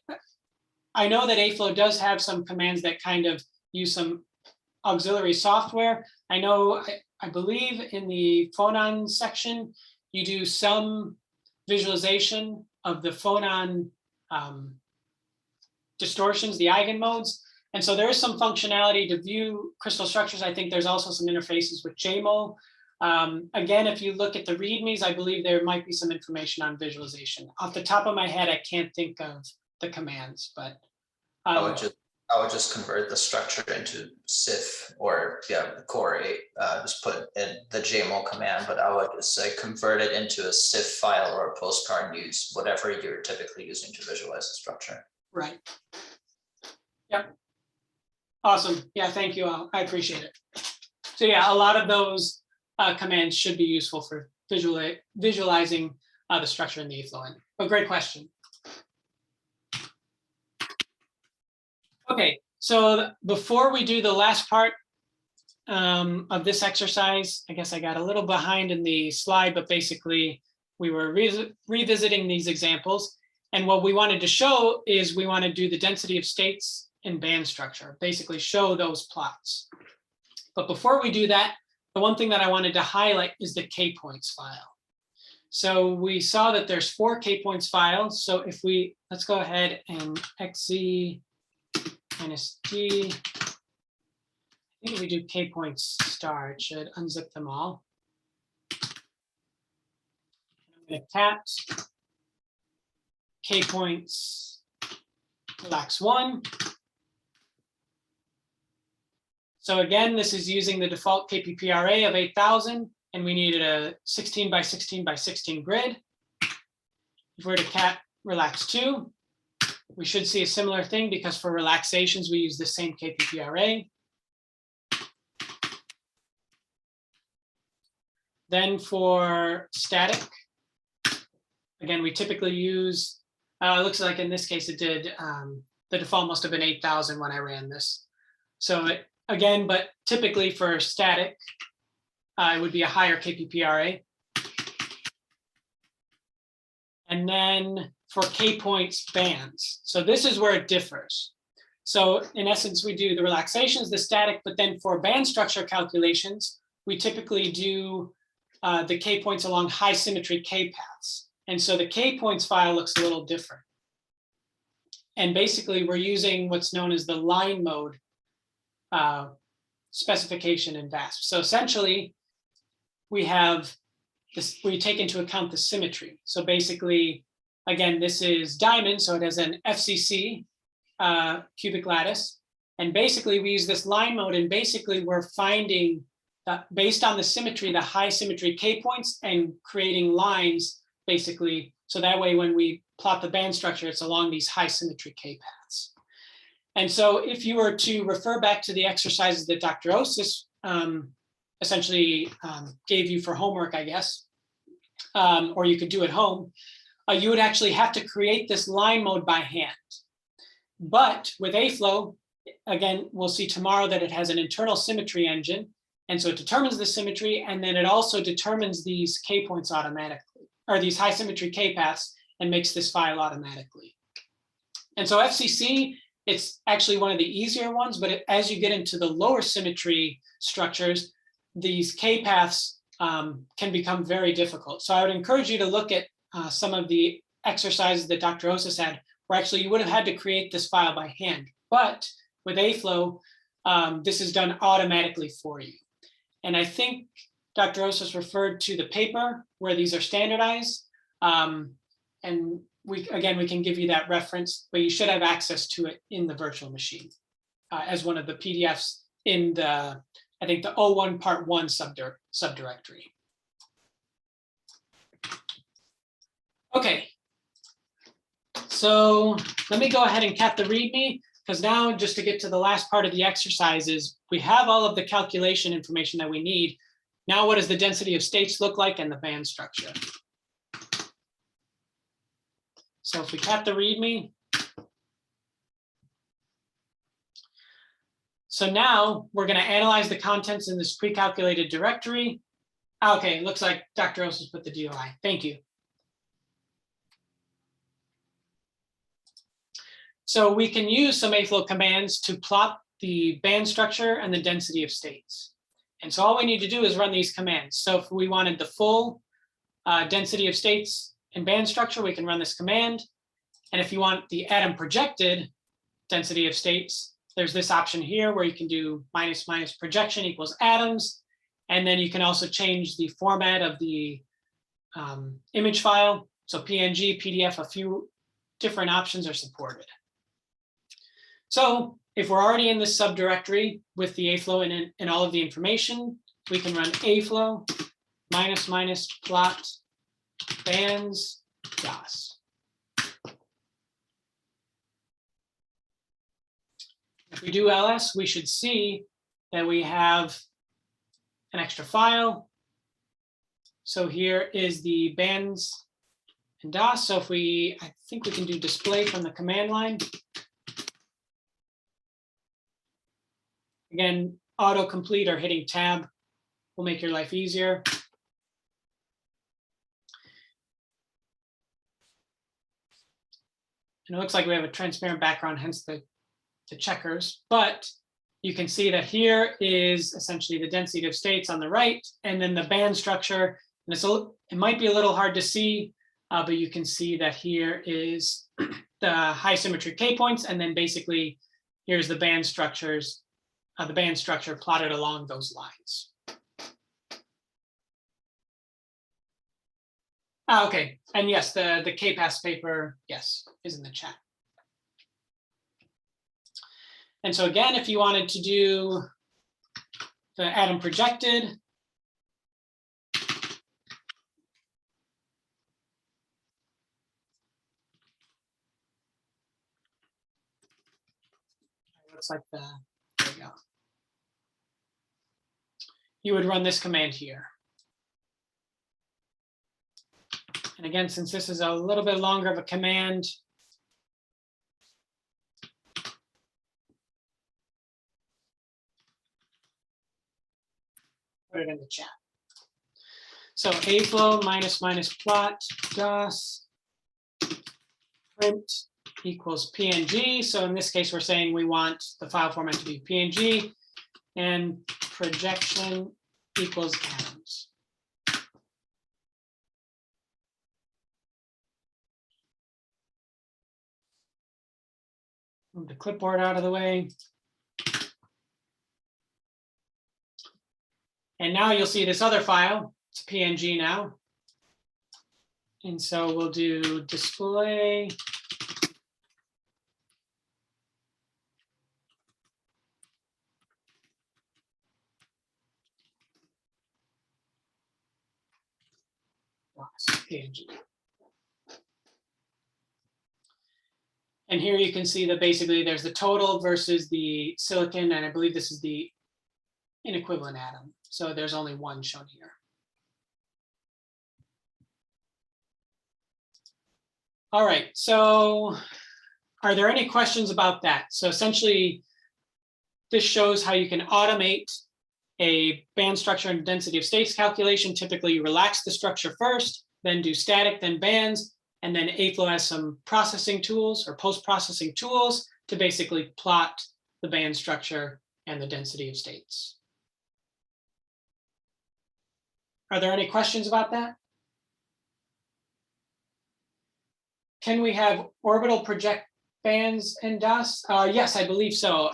I know that AFLOW does have some commands that kind of use some auxiliary software. I know, I believe in the Phonon section, you do some visualization of the Phonon distortions, the eigenmodes. And so there is some functionality to view crystal structures. I think there's also some interfaces with JMO. Again, if you look at the READMEs, I believe there might be some information on visualization. Off the top of my head, I can't think of the commands, but I would just convert the structure into CIF or core 8. Just put in the JMO command, but I would just say convert it into a CIF file or a postcard and use whatever you're typically using to visualize the structure. Right. Yep. Awesome. Yeah, thank you all. I appreciate it. So yeah, a lot of those commands should be useful for visualizing the structure in the AFLOW. But great question. Okay, so before we do the last part of this exercise, I guess I got a little behind in the slide, but basically we were revisiting these examples. And what we wanted to show is we want to do the density of states and band structure, basically show those plots. But before we do that, the one thing that I wanted to highlight is the K points file. So we saw that there's 4 K points files. So if we, let's go ahead and XZ minus D, I think if we do K points star, it should unzip them all. I'm going to cat K points relax 1. So again, this is using the default Kpp Array of 8,000, and we needed a 16 by 16 by 16 grid. If we're to cat relax 2, we should see a similar thing because for relaxations, we use the same Kpp Array. Then for static, again, we typically use, it looks like in this case it did, the default must have been 8,000 when I ran this. So again, but typically for static, it would be a higher Kpp Array. And then for K points bands. So this is where it differs. So in essence, we do the relaxations, the static, but then for band structure calculations, we typically do the K points along high symmetry K paths. And so the K points file looks a little different. And basically we're using what's known as the line mode specification in VASP. So essentially we have this, we take into account the symmetry. So basically, again, this is diamond, so it has an FCC cubic lattice. And basically we use this line mode, and basically we're finding that based on the symmetry, the high symmetry K points, and creating lines basically. So that way when we plot the band structure, it's along these high symmetry K paths. And so if you were to refer back to the exercises that Dr. Osis essentially gave you for homework, I guess, or you could do at home, you would actually have to create this line mode by hand. But with AFLOW, again, we'll see tomorrow that it has an internal symmetry engine. And so it determines the symmetry, and then it also determines these K points automatically, or these high symmetry K paths, and makes this file automatically. And so FCC, it's actually one of the easier ones, but as you get into the lower symmetry structures, these K paths can become very difficult. So I would encourage you to look at some of the exercises that Dr. Osas had, where actually you would have had to create this file by hand. But with AFLOW, this is done automatically for you. And I think Dr. Osas referred to the paper where these are standardized. And we can give you that reference, but you should have access to it in the virtual machine as one of the PDFs in the, I think the 01 part 1 subdirectory. Okay, so let me go ahead and cat the README, because now just to get to the last part of the exercises, we have all of the calculation information that we need. Now what does the density of states look like and the band structure? So if we cat the README, so now we're going to analyze the contents in this pre-calculated directory. Okay, looks like Dr. Osas put the DOI. Thank you. So we can use some AFLOW commands to plot the band structure and the density of states. And so all we need to do is run these commands. So if we wanted the full density of states and band structure, we can run this command. And if you want the atom projected density of states, there's this option here where you can do minus projection equals atoms. And then you can also change the format of the image file. So PNG, PDF, a few different options are supported. So if we're already in this subdirectory with the AFLOW and all of the information, we can run AFLOW plot bands DOS. If we do ls, we should see that we have an extra file. So here is the bands and DOS. So if I think we can do display from the command line. Again, autocomplete or hitting tab will make your life easier. And it looks like we have a transparent background, hence the checkers. But you can see that here is essentially the density of states on the right, and then the band structure. And it might be a little hard to see, but you can see that here is the high symmetry K points, and then basically here's the band structures. The band structure plotted along those lines. Okay, and yes, the KPAS paper, yes, is in the chat. And so again, if you wanted to do the atom projected, looks like there we go. You would run this command here. And again, since this is a little bit longer of a command, put it in the chat. So AFLOW plot DOS print equals PNG. So in this case, we're saying we want the file format to be PNG, and projection equals atoms. Move the clipboard out of the way. And now you'll see this other file. It's PNG now. And so we'll do display. PNG. And here you can see that basically there's the total versus the silicon, and I believe this is the inequivalent atom. So there's only one shown here. All right, so are there any questions about that? So essentially, this shows how you can automate a band structure and density of states calculation. Typically, you relax the structure first, then do static, then bands, and then AFLOW has some processing tools or post-processing tools to basically plot the band structure and the density of states. Are there any questions about that? Can we have orbital project bands in DOS? Yes, I believe so.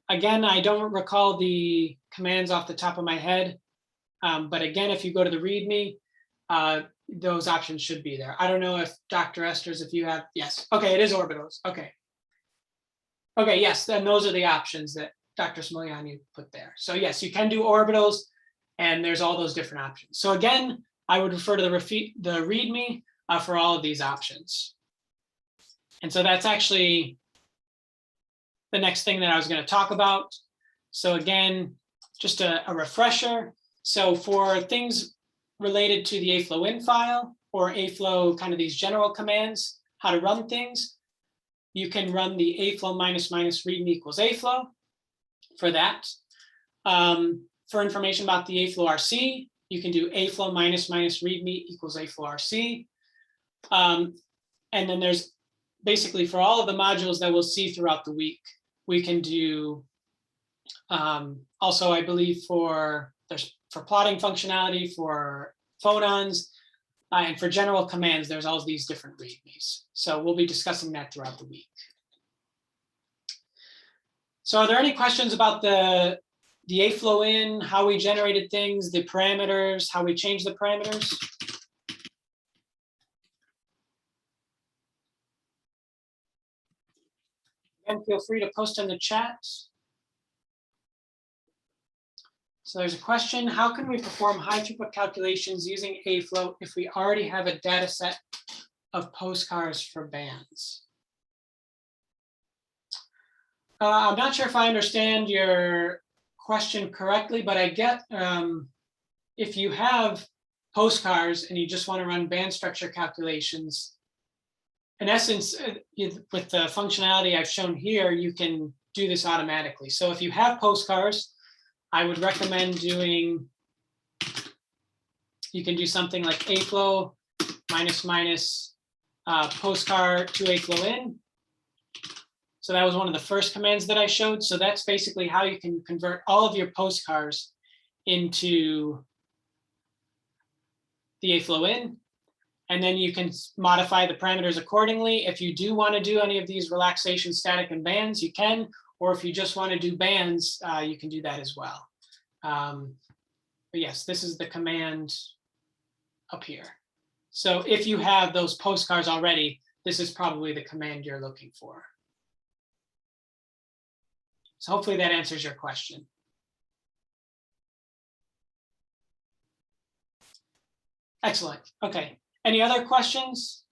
Again, I don't recall the commands off the top of my head. But again, if you go to the README, those options should be there. I don't know if Dr. Esters, if you have, yes. Okay, it is orbitals. Okay. Okay, yes, then those are the options that Dr. Smolyani put there. So yes, you can do orbitals and there's all those different options. So again, I would refer to the README for all of these options. And so that's actually the next thing that I was going to talk about. So again, just a refresher. So for things related to the AFLOW in file or AFLOW kind of these general commands, how to run things, you can run the AFLOW -- readme equals AFLOW for that. For information about the AFLOW RC, you can do AFLOW -- readme equals AFLOW RC. And then there's basically for all of the modules that we'll see throughout the week, we can do also, I believe there's for plotting functionality, for phonons, and for general commands, there's all these different readmes. So we'll be discussing that throughout the week. So are there any questions about the AFLOW in, how we generated things, the parameters, how we changed the parameters? And feel free to post in the chat. So there's a question, how can we perform high throughput calculations using AFLOW if we already have a data set of postcards for bands? I'm not sure if I understand your question correctly, but I get if you have postcards and you just want to run band structure calculations, in essence, with the functionality I've shown here, you can do this automatically. So if you have postcards, I would recommend doing, you can do something like AFLOW -- postcard to AFLOW in. So that was one of the first commands that I showed. So that's basically how you can convert all of your postcards into the AFLOW in. And then you can modify the parameters accordingly. If you do want to do any of these relaxation, static, and bands, you can. Or if you just want to do bands, you can do that as well. But yes, this is the command up here. So if you have those postcards already, this is probably the command you're looking for. So hopefully that answers your question. Excellent. Okay. Any other questions?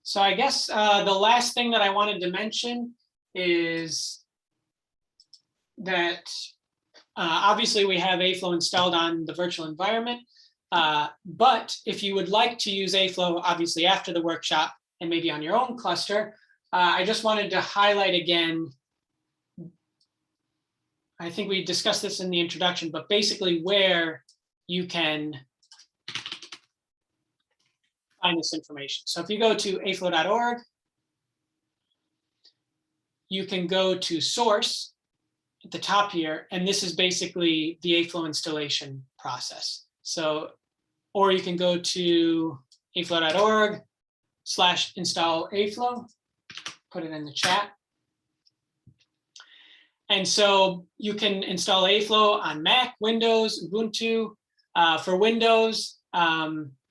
So I guess the last thing that I wanted to mention is that obviously we have AFLOW installed on the virtual environment, but if you would like to use AFLOW, obviously after the workshop and maybe on your own cluster, I just wanted to highlight again, I think we discussed this in the introduction, but basically where you can find this information. So if you go to aflow.org, you can go to source at the top here, and this is basically the AFLOW installation process. So, or you can go to aflow.org/install AFLOW, put it in the chat. And so you can install AFLOW on Mac, Windows, Ubuntu. For Windows,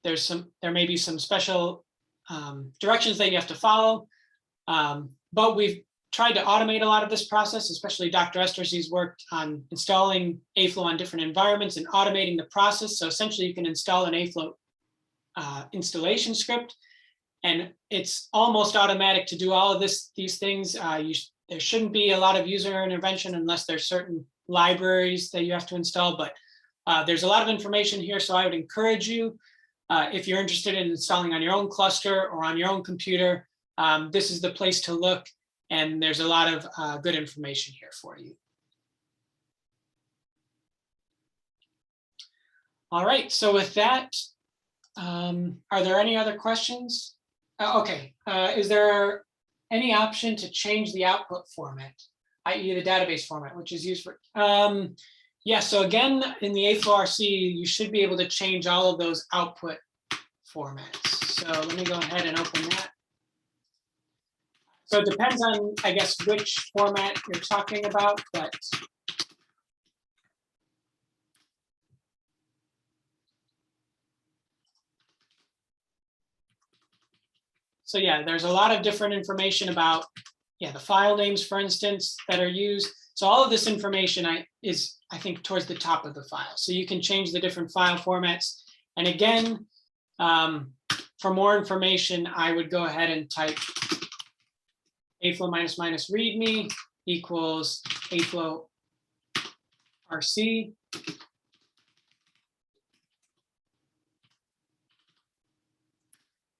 there may be some special directions that you have to follow, but we've tried to automate a lot of this process, especially Dr. Esters. He's worked on installing AFLOW on different environments and automating the process. So essentially you can install an AFLOW installation script, And it's almost automatic to do all of these things. There shouldn't be a lot of user intervention unless there's certain libraries that you have to install, but there's a lot of information here. So I would encourage you, if you're interested in installing on your own cluster or on your own computer, this is the place to look. And there's a lot of good information here for you. All right, so with that, are there any other questions? Okay, is there any option to change the output format, i.e. the database format, which is used for, yeah, so again, in the aflow.rc, you should be able to change all of those output formats. So let me go ahead and open that. So it depends on, I guess, which format you're talking about, but so yeah, there's a lot of different information about, yeah, the file names, for instance, that are used. So all of this information is, I think, towards the top of the file. So you can change the different file formats. And again, for more information, I would go ahead and type aflow -- readme equals aflow.rc.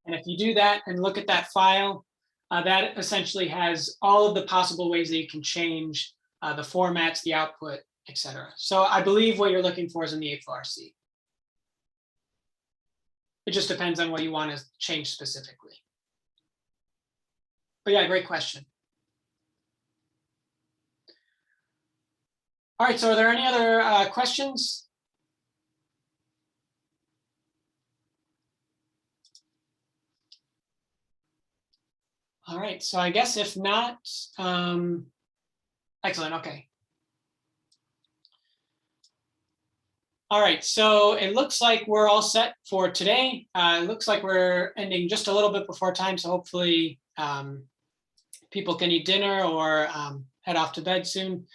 And if you do that and look at that file, that essentially has all of the possible ways that you can change the formats, the output, etc. So I believe what you're looking for is in the aflow.rc. It just depends on what you want to change specifically. But yeah, great question. All right, so are there any other questions? All right, so I guess if not, excellent, okay. All right, so it looks like we're all set for today. It looks like we're ending just a little bit before time, so hopefully people can eat dinner or head off to bed soon.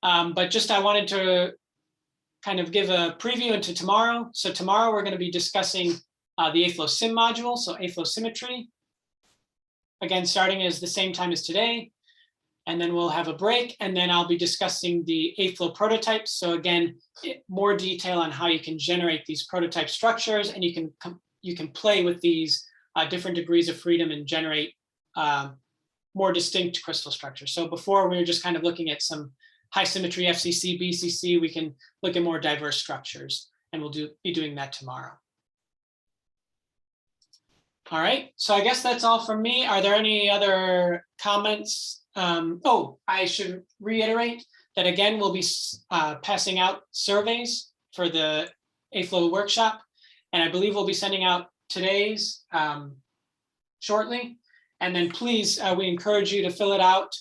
But just I wanted to kind of give a preview into tomorrow. So tomorrow we're going to be discussing the aflow sim module, so aflow symmetry. Again, starting as the same time as today. And then we'll have a break, and then I'll be discussing the aflow prototypes. So again, more detail on how you can generate these prototype structures, and you can play with these different degrees of freedom and generate more distinct crystal structures. So before we were just kind of looking at some high symmetry FCC, BCC, we can look at more diverse structures, and we'll be doing that tomorrow. All right, so I guess that's all from me. Are there any other comments? Oh, I should reiterate that again, we'll be passing out surveys for the aflow workshop. And I believe we'll be sending out today's shortly. And then please, we encourage you to fill it out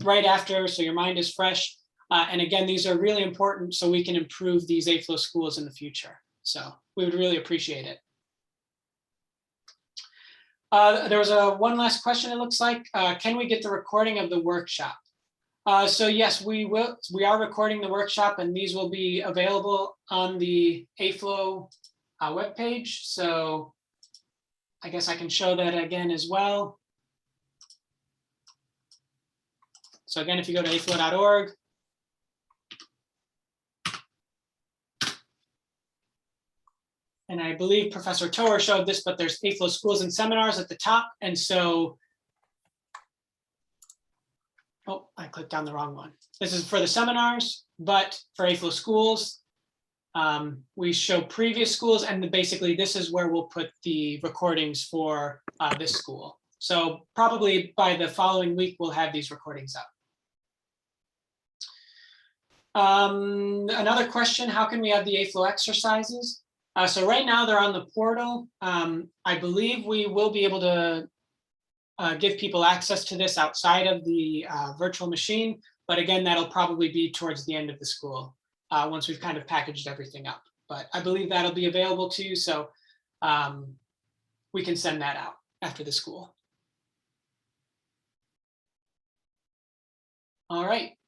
right after so your mind is fresh. And again, these are really important so we can improve these aflow schools in the future. So we would really appreciate it. There was one last question, it looks like. Can we get the recording of the workshop? So yes, we will. We are recording the workshop, and these will be available on the aflow webpage. So I guess I can show that again as well. So again, if you go to aflow.org, and I believe Professor Tower showed this, but there's aflow schools and seminars at the top. And so, oh, I clicked on the wrong one. This is for the seminars, but for aflow schools, we show previous schools, and basically this is where we'll put the recordings for this school. So probably by the following week, we'll have these recordings up. Another question, how can we have the aflow exercises? So right now they're on the portal. I believe we will be able to give people access to this outside of the virtual machine. But again, that'll probably be towards the end of the school once we've kind of packaged everything up. But I believe that'll be available to you. So we can send that out after the school. All right.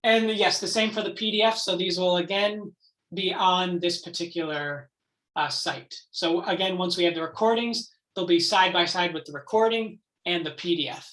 And yes, the same for the PDF. So these will again be on this particular site. So again, once we have the recordings, they'll be side by side with the recording and the PDF.